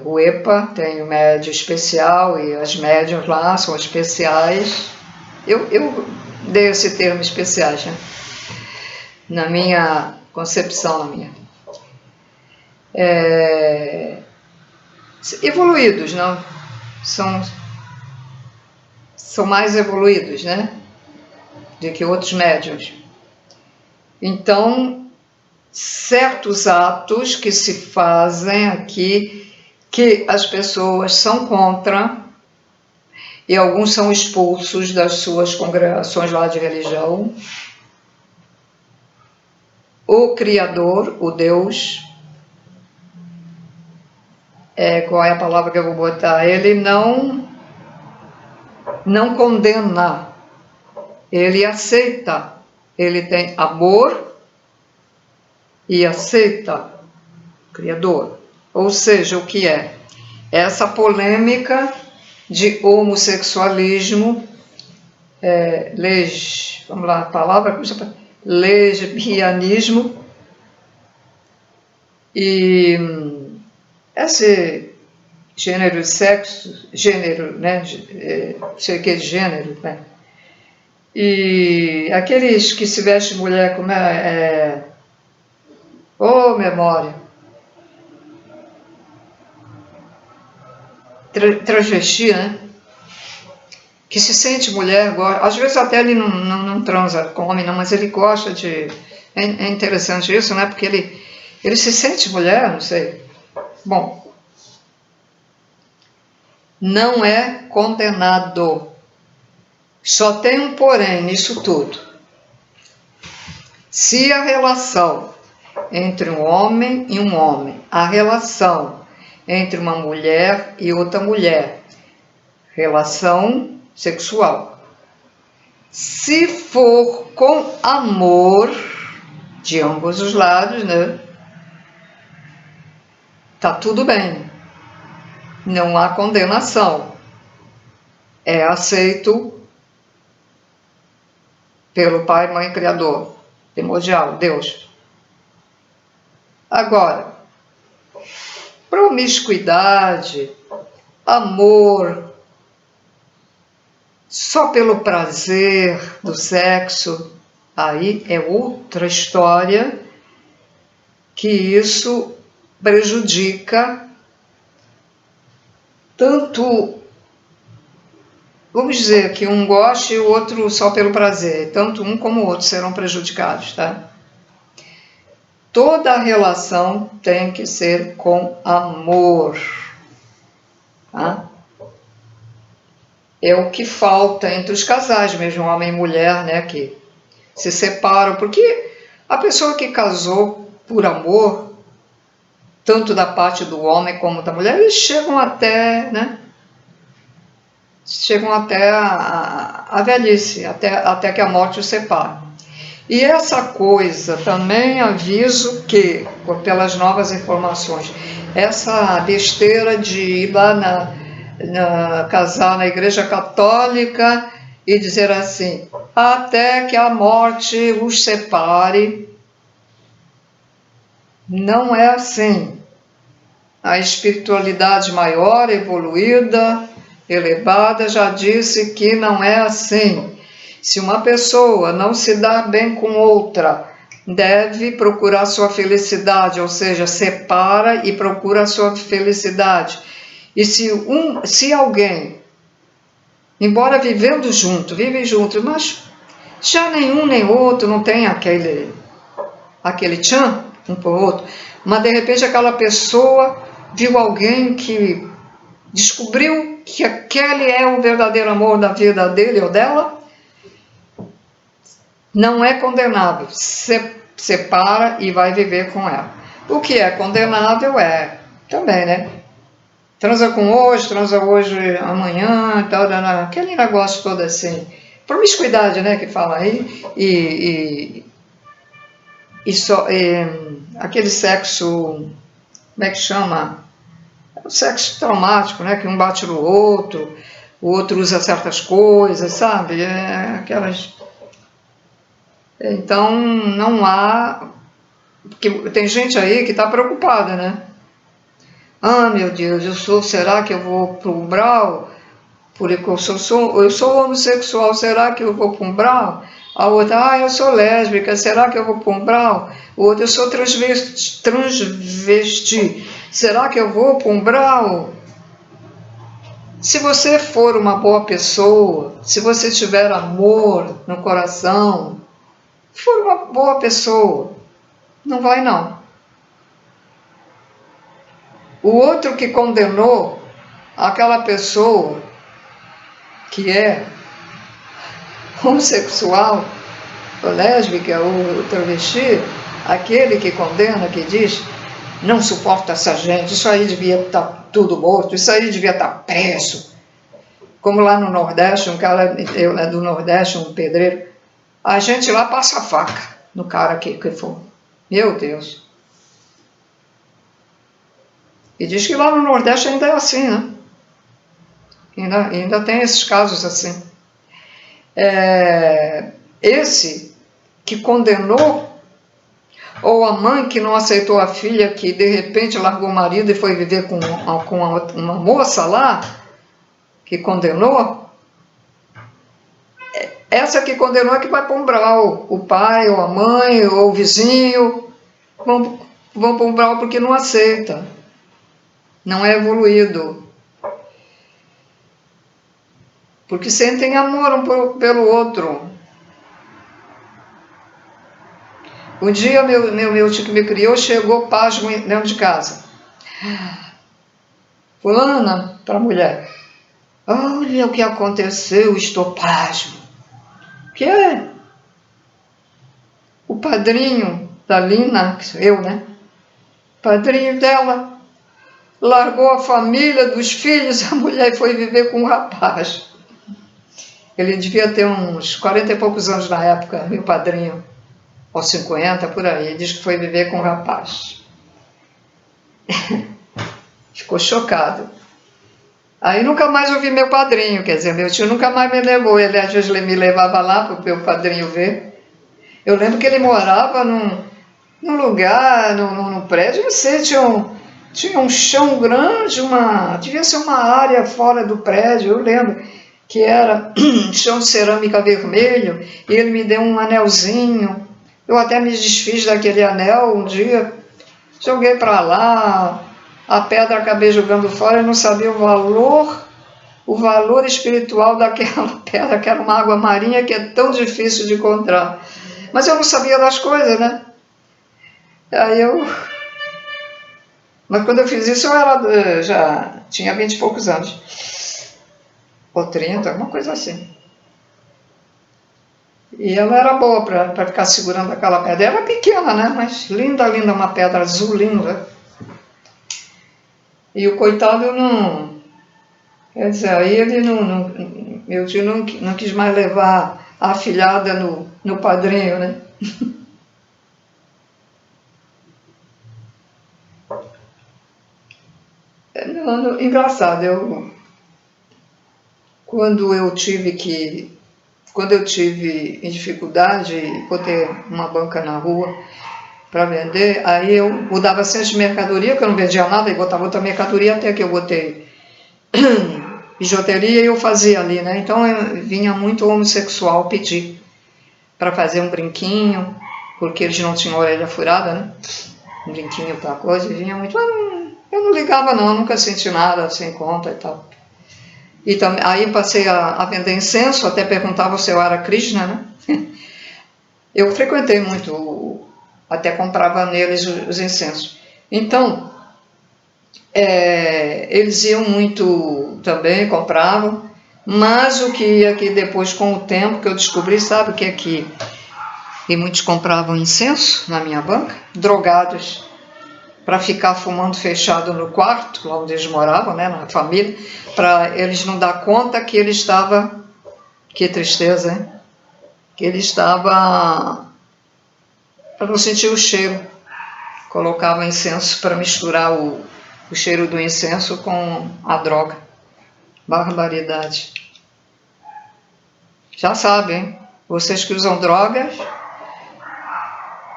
o EPA tem um médium especial e as médiuns lá são especiais. Eu dei esse termo especiais, né? Na minha concepção, evoluídos, não? São mais evoluídos, né? Do que outros médiuns. Então, certos atos que se fazem aqui, que as pessoas são contra, e alguns são expulsos das suas congregações lá de religião, o Criador, o Deus, qual é a palavra que eu vou botar? Ele não condena, ele aceita, ele tem amor e aceita o Criador. Ou seja, o que é? Essa polêmica de homossexualismo vamos lá, a palavra, lesbianismo, e esse gênero, sexo, gênero, né, sei que é gênero, né, e aqueles que se vestem mulher, como memória, transvesti, né, que se sente mulher, às vezes até ele não transa com homem, não, mas ele gosta de... É interessante isso, né? Porque ele se sente mulher, não sei. Bom, não é condenado. Só tem um porém nisso tudo. Se a relação entre um homem e um homem, a relação entre uma mulher e outra mulher, relação sexual, se for com amor de ambos os lados, né? Tá tudo bem. Não há condenação. É aceito pelo Pai, Mãe, Criador, primordial, Deus. Agora, promiscuidade, amor, só pelo prazer do sexo, aí é outra história, que isso prejudica tanto, vamos dizer, que um goste e o outro só pelo prazer, tanto um como o outro serão prejudicados, tá? Toda relação tem que ser com amor, tá? É o que falta entre os casais, mesmo homem e mulher, né, que se separam, porque a pessoa que casou por amor, tanto da parte do homem como da mulher, eles chegam até, né, a velhice, até que a morte os separe. E essa coisa, também aviso que, pelas novas informações, essa besteira de ir lá casar na Igreja Católica e dizer assim, até que a morte os separe, não é assim. A espiritualidade maior, evoluída, elevada, já disse que não é assim. Se uma pessoa não se dá bem com outra, deve procurar sua felicidade, ou seja, separa e procura sua felicidade. E se alguém, embora vivendo junto, vive junto, mas já nenhum nem outro não tem aquele tchan um por outro, mas de repente aquela pessoa viu alguém que descobriu que aquele é o verdadeiro amor da vida dele ou dela, não é condenável, separa e vai viver com ela. O que é condenável é, também, né? Transa hoje, amanhã, tal, aquele negócio todo assim. Promiscuidade, né, que fala aí, aquele sexo, como é que chama? O sexo traumático, né, que um bate no outro, o outro usa certas coisas, sabe? Aquelas... Então, não há... Porque tem gente aí que está preocupada, né? Ah, meu Deus, será que eu vou para o umbral? Porque eu sou homossexual, será que eu vou para o umbral? A outra, eu sou lésbica, será que eu vou para o umbral? O outro, eu sou transvesti, será que eu vou para o umbral? Se você for uma boa pessoa, se você tiver amor no coração, for uma boa pessoa, não vai não. O outro que condenou aquela pessoa que é homossexual, ou lésbica, ou travesti, aquele que condena, que diz, não suporta essa gente, isso aí devia estar tudo morto, isso aí devia estar preso. Como lá no Nordeste, um cara do Nordeste, um pedreiro, a gente lá passa a faca no cara que for. Meu Deus. E diz que lá no Nordeste ainda é assim, né? Ainda tem esses casos assim. Esse que condenou, ou a mãe que não aceitou a filha, que de repente largou o marido e foi viver com uma moça lá, que condenou, essa que condenou é que vai para um umbral. O pai, ou a mãe, ou o vizinho vão para um umbral porque não aceita, não é evoluído. Porque sentem amor um pelo outro. Um dia meu tio que me criou chegou pasmo dentro de casa. Fulana, para a mulher, olha o que aconteceu, estou pasmo. Que é? O padrinho da Lina, eu, né? Padrinho dela, largou a família dos filhos, a mulher foi viver com um rapaz. Ele devia ter uns 40 e poucos anos na época, meu padrinho, ou 50, por aí. Ele disse que foi viver com um rapaz. Ficou chocado. Aí nunca mais eu vi meu padrinho, quer dizer, meu tio nunca mais me levou. Ele às vezes me levava lá para o meu padrinho ver. Eu lembro que ele morava num lugar, num prédio, não sei, tinha um chão grande, devia ser uma área fora do prédio, eu lembro que era chão de cerâmica vermelho, e ele me deu um anelzinho. Eu até me desfiz daquele anel um dia, joguei para lá, a pedra acabei jogando fora, eu não sabia o valor espiritual daquela pedra, que era uma água marinha que é tão difícil de encontrar. Mas eu não sabia das coisas, né? Mas quando eu fiz isso eu já tinha 20 e poucos anos. Ou 30, alguma coisa assim. E ela era boa para ficar segurando aquela pedra. Era pequena, né? Mas linda, linda, uma pedra azul linda. E o coitado não... Quer dizer, aí ele meu tio não quis mais levar a afilhada no padrinho, né? Engraçado, quando eu tive em dificuldade e botei uma banca na rua para vender, aí eu mudava sempre de mercadoria, que eu não vendia nada, e botava outra mercadoria até que eu botei bijuteria e eu fazia ali, né? Então vinha muito homossexual pedir para fazer um brinquinho, porque eles não tinham orelha furada, né? Um brinquinho para coisa, e vinha muito. Eu não ligava não, nunca senti nada sem conta e tal. E também, aí passei a vender incenso, até perguntava se eu era Krishna, né? Eu frequentei muito, até comprava neles os incensos. Então, eles iam muito também, compravam, mas o que depois, com o tempo, que eu descobri, sabe o que é que... E muitos compravam incenso na minha banca, drogados, para ficar fumando fechado no quarto, lá onde eles moravam, né, na família, para eles não dar conta que ele estava... Que tristeza, hein? Que ele estava... Para não sentir o cheiro. Colocava incenso para misturar o cheiro do incenso com a droga. Barbaridade. Já sabem, vocês que usam drogas,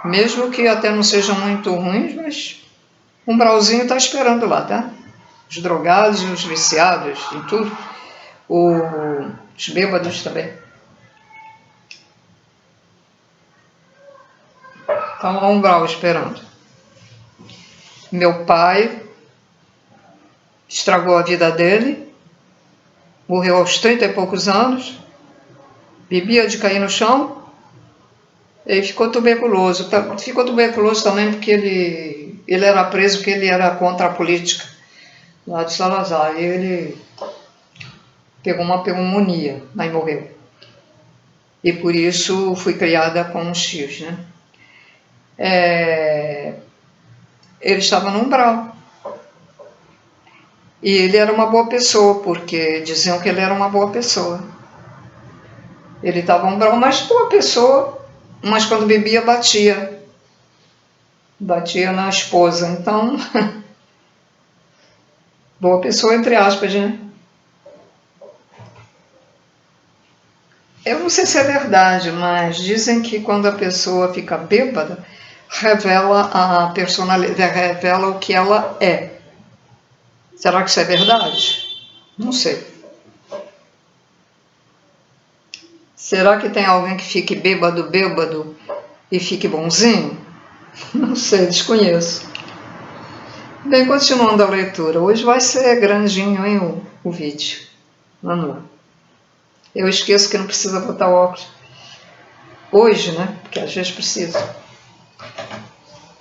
mesmo que até não sejam muito ruins, mas um umbralzinho está esperando lá, tá? Os drogados, os viciados e tudo. Os bêbados também. Estão lá um umbral esperando. Meu pai estragou a vida dele, morreu aos 30 e poucos anos, bebia de cair no chão e ficou tuberculoso. Ficou tuberculoso também porque ele era preso porque ele era contra a política lá de Salazar. E ele pegou uma pneumonia, aí morreu. E por isso fui criada com os tios, né? Ele estava no umbral. E ele era uma boa pessoa, porque diziam que ele era uma boa pessoa. Ele estava no umbral, mas boa pessoa, mas quando bebia batia. Batia na esposa. Então, boa pessoa entre aspas, né? Eu não sei se é verdade, mas dizem que quando a pessoa fica bêbada, revela a personalidade, revela o que ela é. Será que isso é verdade? Não sei. Será que tem alguém que fique bêbado e fique bonzinho? Não sei, desconheço. Bem, continuando a leitura. Hoje vai ser grandinho, hein, o vídeo. Vamos lá. Eu esqueço que não precisa botar óculos. Hoje, né? Porque às vezes precisa.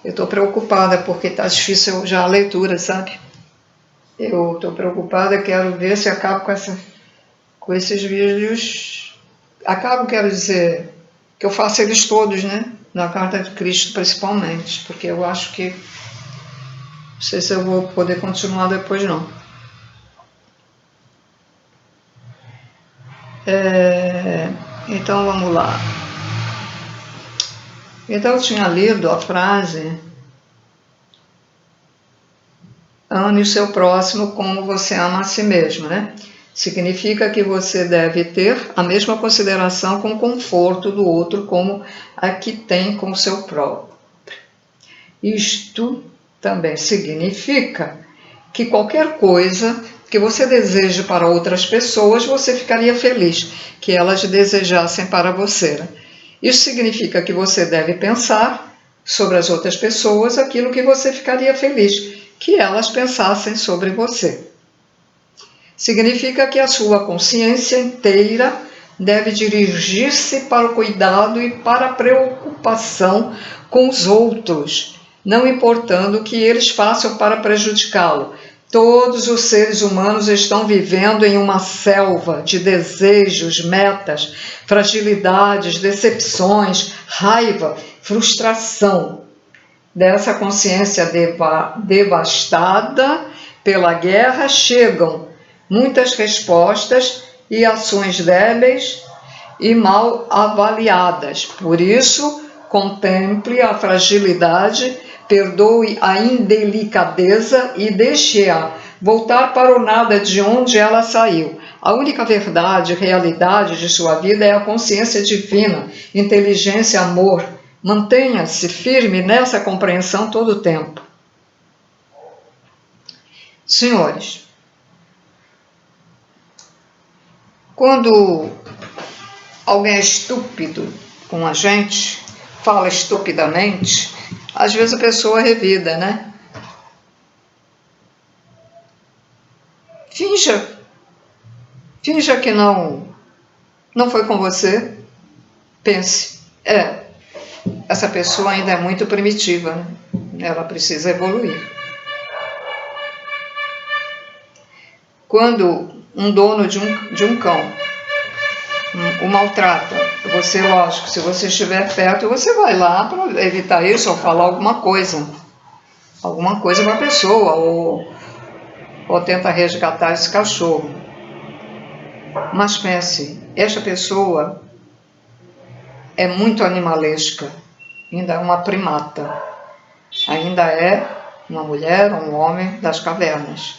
Eu estou preocupada porque está difícil já a leitura, sabe? Eu estou preocupada, quero ver se acabo com esses vídeos. Acabo, quero dizer, que eu faço eles todos, né? Na Carta de Cristo, principalmente, porque eu acho que não sei se eu vou poder continuar depois, não. Então, vamos lá. Então, eu tinha lido a frase: ame o seu próximo como você ama a si mesmo, né? Significa que você deve ter a mesma consideração com o conforto do outro como a que tem com o seu próprio. Isto também significa que qualquer coisa que você deseje para outras pessoas, você ficaria feliz que elas desejassem para você. Isso significa que você deve pensar sobre as outras pessoas aquilo que você ficaria feliz que elas pensassem sobre você. Significa que a sua consciência inteira deve dirigir-se para o cuidado e para a preocupação com os outros, não importando o que eles façam para prejudicá-lo. Todos os seres humanos estão vivendo em uma selva de desejos, metas, fragilidades, decepções, raiva, frustração. Dessa consciência devastada pela guerra chegam muitas respostas e ações débeis e mal avaliadas. Por isso, contemple a fragilidade, perdoe a indelicadeza e deixe-a voltar para o nada de onde ela saiu. A única verdade e realidade de sua vida é a consciência divina, inteligência, amor. Mantenha-se firme nessa compreensão todo o tempo. Senhores, quando alguém é estúpido com a gente, fala estupidamente, às vezes a pessoa revida, né? Finja que não foi com você. Pense, essa pessoa ainda é muito primitiva, né? Ela precisa evoluir. Quando um dono de um cão o maltrata, você, lógico, se você estiver perto, você vai lá para evitar isso ou falar alguma coisa para a pessoa, ou tenta resgatar esse cachorro. Mas pense, esta pessoa é muito animalesca, ainda é uma primata, ainda é uma mulher ou um homem das cavernas.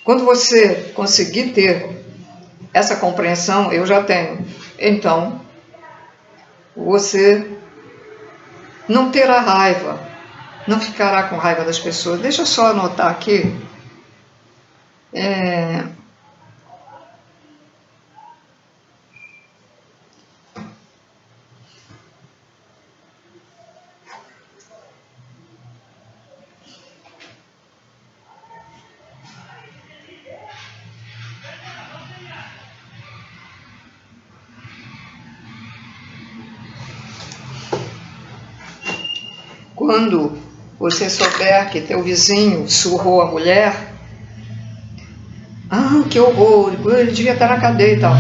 Quando você conseguir ter essa compreensão, eu já tenho, então você não terá raiva, não ficará com raiva das pessoas. Deixa eu só anotar aqui. Quando você souber que teu vizinho surrou a mulher, que horror, ele devia estar na cadeia e tal.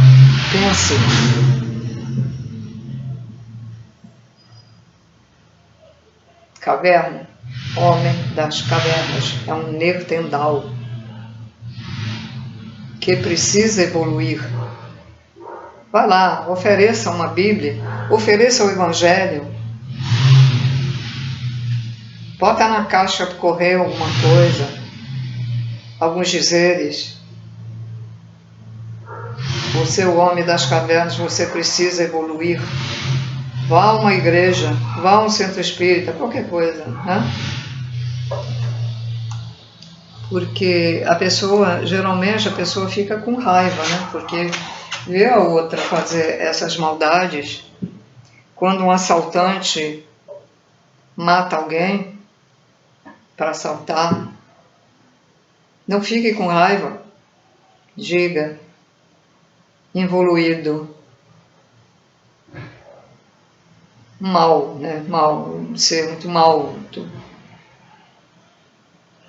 Pense. Caverna, homem das cavernas, é um Neandertal que precisa evoluir. Vá lá, ofereça uma Bíblia, ofereça o Evangelho. Bota na caixa de correio alguma coisa, alguns dizeres. você é o homem das cavernas, você precisa evoluir. Vá a uma igreja, vá a um centro espírita, qualquer coisa, né? Porque geralmente a pessoa fica com raiva, né? Porque vê a outra fazer essas maldades. Quando um assaltante mata alguém para assaltar, não fique com raiva, diga, evoluído, mal, né? Mal, ser muito mal.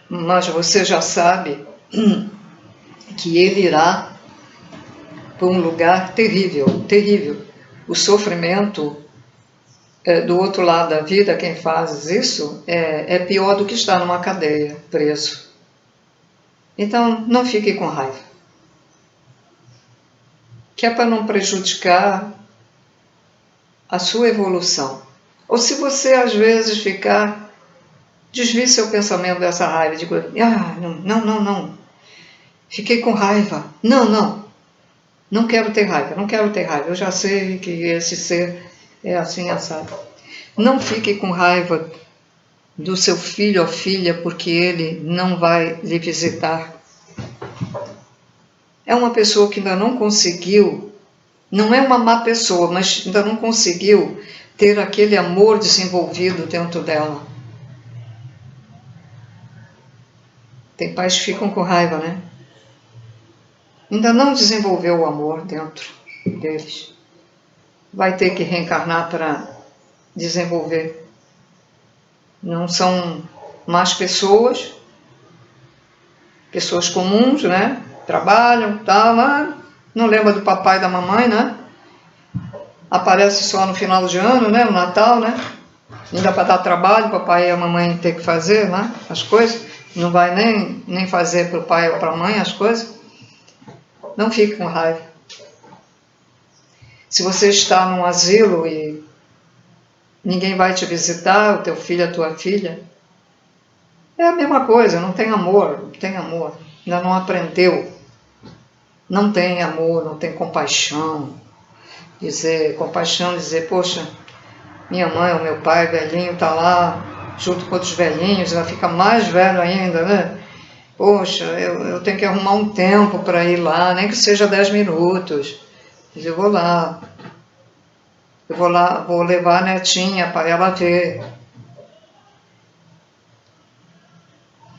Mas você já sabe que ele irá para um lugar terrível, terrível. O sofrimento do outro lado da vida, quem faz isso, é pior do que estar numa cadeia, preso. Então, não fique com raiva. Que é para não prejudicar a sua evolução. Ou se você, às vezes, desvie seu pensamento dessa raiva, digo, não, fiquei com raiva, não quero ter raiva, eu já sei que esse ser é assim, assado. Não fique com raiva do seu filho ou filha porque ele não vai lhe visitar. É uma pessoa que ainda não conseguiu, não é uma má pessoa, mas ainda não conseguiu ter aquele amor desenvolvido dentro dela. Tem pais que ficam com raiva, né? Ainda não desenvolveu o amor dentro deles. Vai ter que reencarnar para desenvolver. Não são más pessoas, pessoas comuns, né? Trabalham, tal, não lembra do papai e da mamãe, né? Aparece só no final de ano, né? No Natal, né? Ainda para dar trabalho, o papai e a mamãe ter que fazer, né? As coisas. Não vai nem fazer para o pai ou para a mãe as coisas. Não fique com raiva. Se você está num asilo e ninguém vai te visitar, o teu filho, a tua filha, é a mesma coisa, não tem amor, ainda não aprendeu, não tem amor, não tem compaixão, dizer, poxa, minha mãe ou meu pai, velhinho, está lá, junto com outros velhinhos, ela fica mais velho ainda, né? Poxa, eu tenho que arrumar um tempo para ir lá, nem que seja 10 minutos, eu vou lá, vou levar a netinha para ela ver.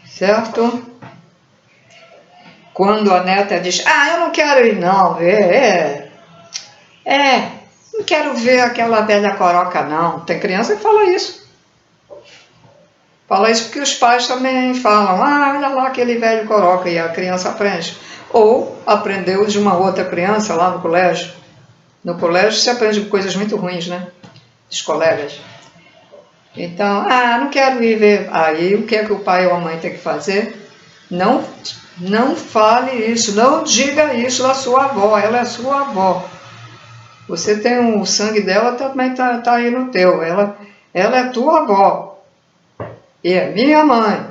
Certo? Quando a neta diz, eu não quero ir não, não quero ver aquela velha coroca não. Tem criança que fala isso. Fala isso porque os pais também falam, olha lá aquele velho coroca, e a criança aprende. Ou aprendeu de uma outra criança lá no colégio. No colégio se aprende coisas muito ruins, né? Dos colegas. Então, não quero ir ver. Aí o que é que o pai ou a mãe tem que fazer? Não fale isso, não diga isso da sua avó, ela é sua avó. Você tem o sangue dela, também tá aí no teu, ela é tua avó. E é minha mãe.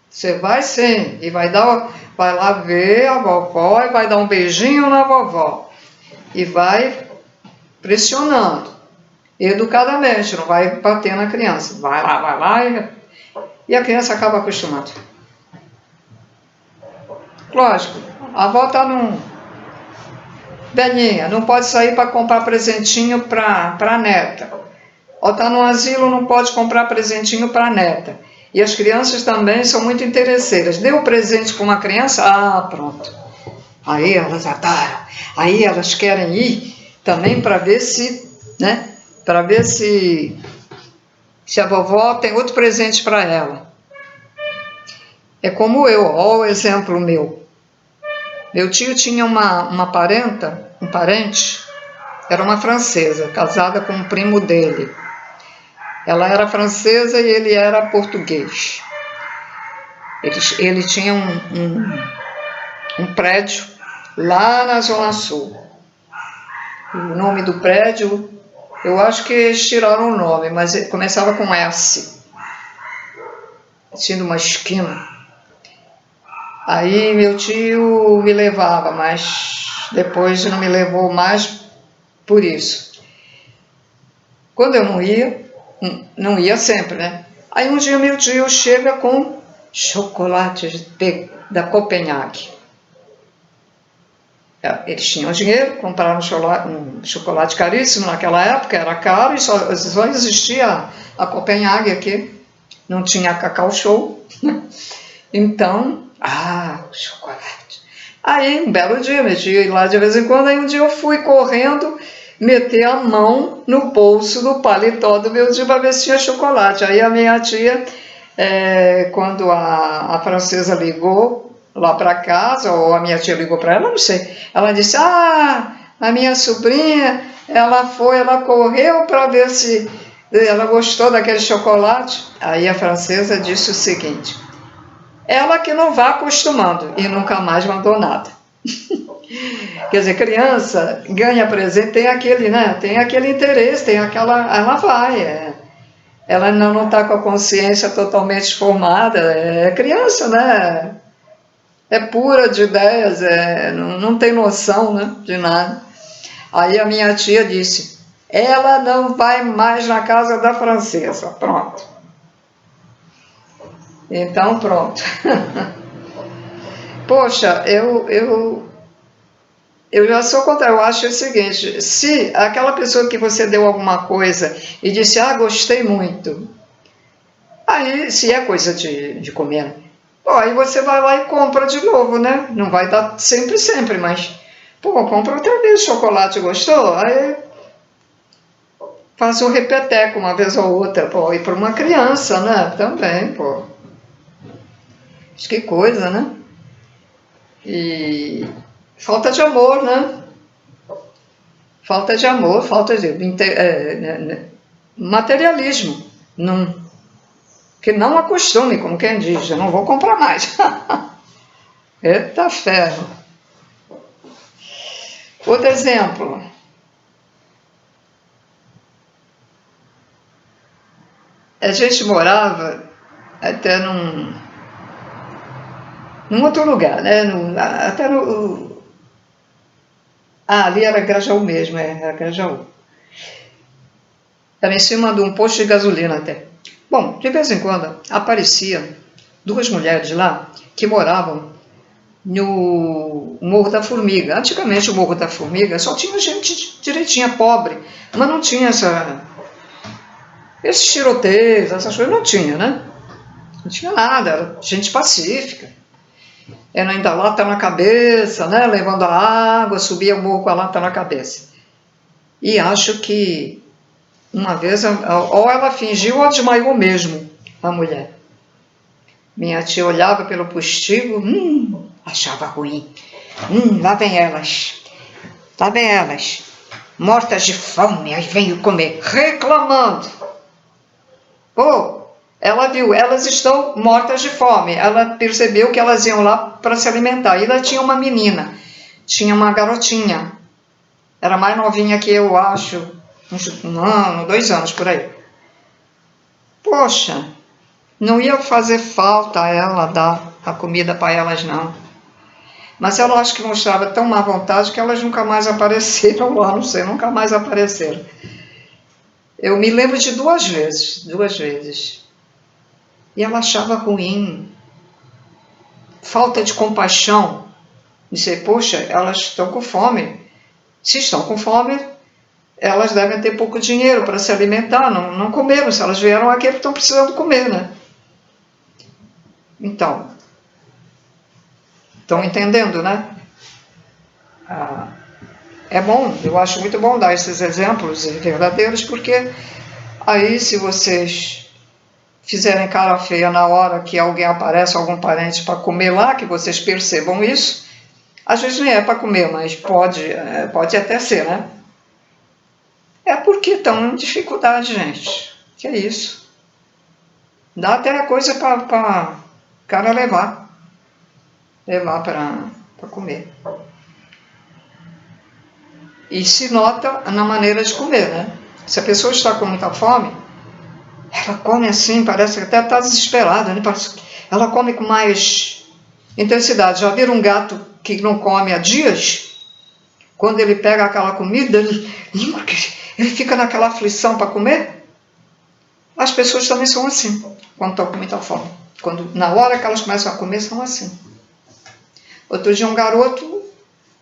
Você vai sim, e vai lá ver a vovó e vai dar um beijinho na vovó. E vai pressionando, educadamente, não vai bater na criança. Vai lá e a criança acaba acostumando. Lógico, a avó está velhinha, não pode sair para comprar presentinho para a neta. Ou está no asilo, não pode comprar presentinho para a neta. E as crianças também são muito interesseiras. Deu o presente para uma criança, pronto. Aí elas adoram. Aí elas querem ir também para ver se, né? Para ver se a vovó tem outro presente para ela. É como eu, olha o exemplo meu. Meu tio tinha um parente, era uma francesa, casada com um primo dele. Ela era francesa e ele era português. Ele tinha um prédio lá na Zona Sul. O nome do prédio, eu acho que eles tiraram o nome, mas começava com S. Tinha uma esquina. Aí meu tio me levava, mas Depois não me levou mais por isso. Quando eu não ia sempre, né? Aí um dia meu tio chega com chocolate da Copenhague. Eles tinham dinheiro, compraram um chocolate caríssimo naquela época, era caro, e só existia a Copenhague aqui, não tinha Cacau Show. Então, chocolate. Aí, um belo dia, meu tio ia lá de vez em quando, aí um dia eu fui correndo, meter a mão no bolso do paletó do meu tio para ver se tinha chocolate. Aí a minha tia, quando a francesa ligou lá para casa, ou a minha tia ligou para ela, não sei, ela disse, a minha sobrinha, ela correu para ver se ela gostou daquele chocolate. Aí a francesa disse o seguinte, ela que não vá acostumando, e nunca mais mandou nada. Quer dizer, criança ganha presente, tem aquele, né? Tem aquele interesse, tem aquela. Ela vai. Ela não está com a consciência totalmente formada, é criança, né? É pura de ideias, não tem noção, né, de nada. Aí a minha tia disse, ela não vai mais na casa da francesa. Pronto. Então, pronto. Poxa, eu já sou contra, eu acho o seguinte, se aquela pessoa que você deu alguma coisa e disse, gostei muito, aí se é coisa de comer, aí você vai lá e compra de novo, né? Não vai dar sempre, mas, compra outra vez chocolate, gostou? Aí faz um repeteco uma vez ou outra, e para uma criança, né? Também, Que coisa, né? E falta de amor, né? Falta de amor, falta de materialismo. Que não acostume, como quem diz, eu não vou comprar mais. Eita ferro. Outro exemplo. A gente morava até num outro lugar, né? Ali era Grajaú mesmo, era Grajaú. Era em cima de um posto de gasolina até. Bom, de vez em quando apareciam duas mulheres lá que moravam no Morro da Formiga. Antigamente o Morro da Formiga só tinha gente direitinha, pobre, mas não tinha esses tiroteios, essas coisas, não tinha, né? Não tinha nada, era gente pacífica. Era ainda lata na cabeça, né? Levando a água, subia o morro com a lata na cabeça. E acho que uma vez, ou ela fingiu ou desmaiou mesmo, a mulher. Minha tia olhava pelo postigo, achava ruim. Lá vem elas, mortas de fome, aí veio comer, reclamando. Ela viu, elas estão mortas de fome. Ela percebeu que elas iam lá para se alimentar. E lá tinha uma menina, tinha uma garotinha. Era mais novinha que eu, acho, uns 1 ano, 2 anos por aí. Poxa, não ia fazer falta ela dar a comida para elas, não. Mas ela acho que mostrava tão má vontade que elas nunca mais apareceram lá, não sei, nunca mais apareceram. Eu me lembro de 2 vezes. E ela achava ruim, falta de compaixão. Disse, poxa, elas estão com fome. Se estão com fome, elas devem ter pouco dinheiro para se alimentar, não comeram. Se elas vieram aqui, estão precisando comer, né? Então, estão entendendo, né? É bom, eu acho muito bom dar esses exemplos verdadeiros, porque aí se vocês fizerem cara feia na hora que alguém aparece, algum parente para comer lá, que vocês percebam isso, às vezes nem é para comer, mas pode até ser, né? É porque estão em dificuldade, gente. Que é isso. Dá até coisa para cara levar para comer. E se nota na maneira de comer, né? Se a pessoa está com muita fome, ela come assim, parece que até está desesperada, né? Ela come com mais intensidade. Já viram um gato que não come há dias? quando ele pega aquela comida, ele fica naquela aflição para comer. As pessoas também são assim, quando estão com muita fome. Na hora que elas começam a comer, são assim. Outro dia um garoto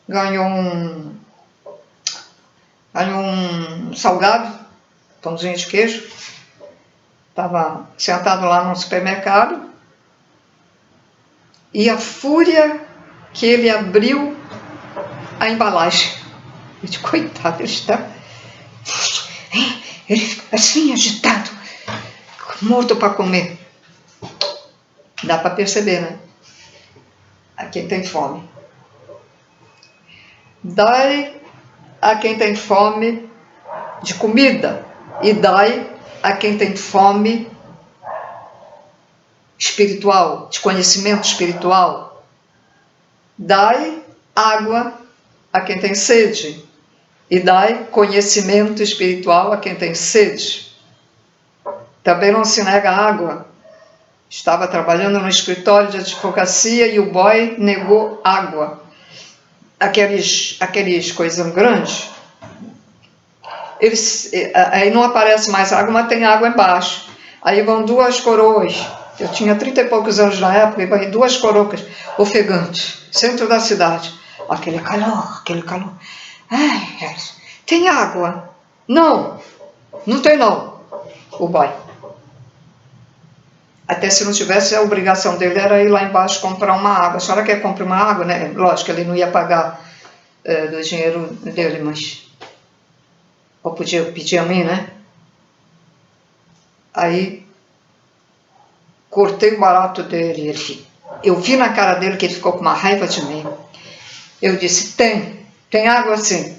ganhou um salgado, pãozinho de queijo. Estava sentado lá no supermercado e a fúria que ele abriu a embalagem. Eu disse, coitado, ele está assim agitado, morto para comer. Dá para perceber, né? A quem tem fome. Dai a quem tem fome de comida e dai a quem tem fome espiritual, de conhecimento espiritual. Dai água a quem tem sede e dai conhecimento espiritual a quem tem sede. Também não se nega água. Estava trabalhando no escritório de advocacia e o boy negou água. Aqueles coisas grandes. Aí não aparece mais água, mas tem água embaixo. Aí vão duas coroas. Eu tinha 30 e poucos anos na época, e vai 2 coroas ofegantes, centro da cidade. Aquele calor. Ai, tem água? Não tem não. O boy. Até se não tivesse, a obrigação dele era ir lá embaixo comprar uma água. A senhora quer comprar uma água, né? Lógico que ele não ia pagar do dinheiro dele, mas... Ou podia pedir a mim, né? Aí, cortei o barato dele. Eu vi na cara dele que ele ficou com uma raiva de mim. Eu disse, tem água sim.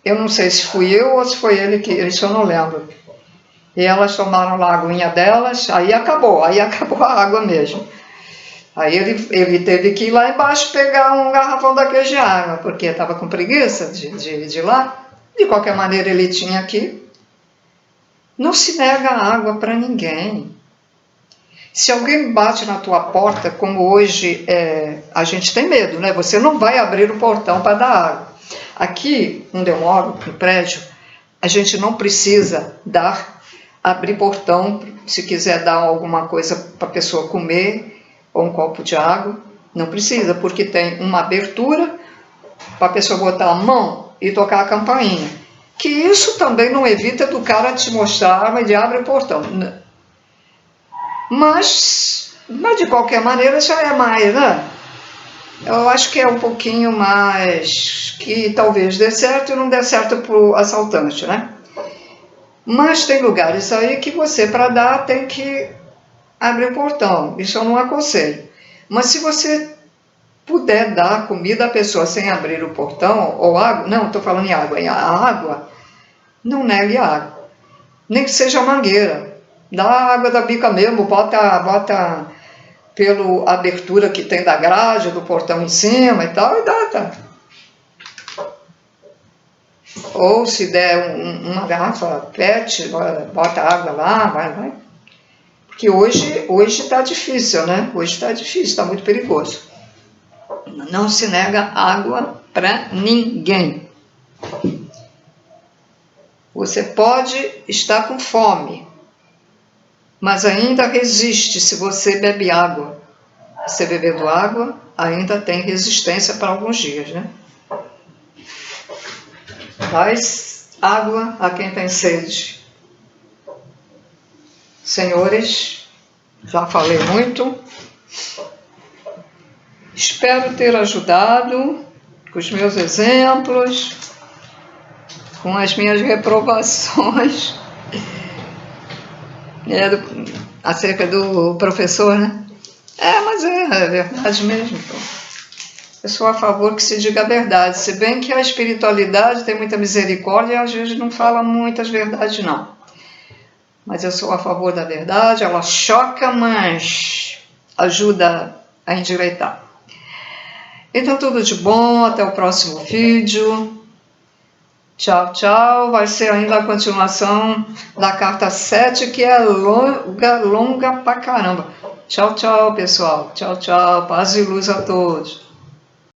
Eu não sei se fui eu ou se foi ele que... Isso eu não lembro. E elas tomaram lá a aguinha delas, aí acabou a água mesmo. Aí ele teve que ir lá embaixo pegar um garrafão daquele de água, porque estava com preguiça de ir lá. De qualquer maneira ele tinha que. Não se nega água para ninguém. Se alguém bate na tua porta, como hoje a gente tem medo, né? Você não vai abrir o portão para dar água. Aqui, onde eu moro, no prédio, a gente não precisa abrir portão, se quiser dar alguma coisa para a pessoa comer, ou um copo de água, não precisa, porque tem uma abertura para a pessoa botar a mão e tocar a campainha. Que isso também não evita do cara te mostrar a arma e de abre o portão. Mas de qualquer maneira já é mais, né? Eu acho que é um pouquinho mais que talvez dê certo e não dê certo para o assaltante, né? Mas tem lugares aí que você, para dar, tem que abrir o portão. Isso eu não aconselho. Mas se você puder dar comida à pessoa sem abrir o portão, ou água, não, estou falando em água, a água, não negue a água. Nem que seja mangueira. Dá a água da bica mesmo, bota pela abertura que tem da grade, do portão em cima e tal, e dá, tá? Ou se der uma garrafa PET, bota água lá, vai. Porque hoje está difícil, né? Hoje está difícil, está muito perigoso. Não se nega água para ninguém. Você pode estar com fome, mas ainda resiste se você bebe água. Você bebendo água, ainda tem resistência para alguns dias, né? Dás água a quem tem sede. Senhores, já falei muito. Espero ter ajudado com os meus exemplos, com as minhas reprovações acerca do professor, né? Mas é verdade mesmo. Eu sou a favor que se diga a verdade, se bem que a espiritualidade tem muita misericórdia e às vezes não fala muitas verdades, não. Mas eu sou a favor da verdade, ela choca, mas ajuda a endireitar. Então tudo de bom, até o próximo vídeo. Tchau, tchau. Vai ser ainda a continuação da carta 7, que é longa pra caramba. Tchau, tchau, pessoal. Tchau, tchau. Paz e luz a todos.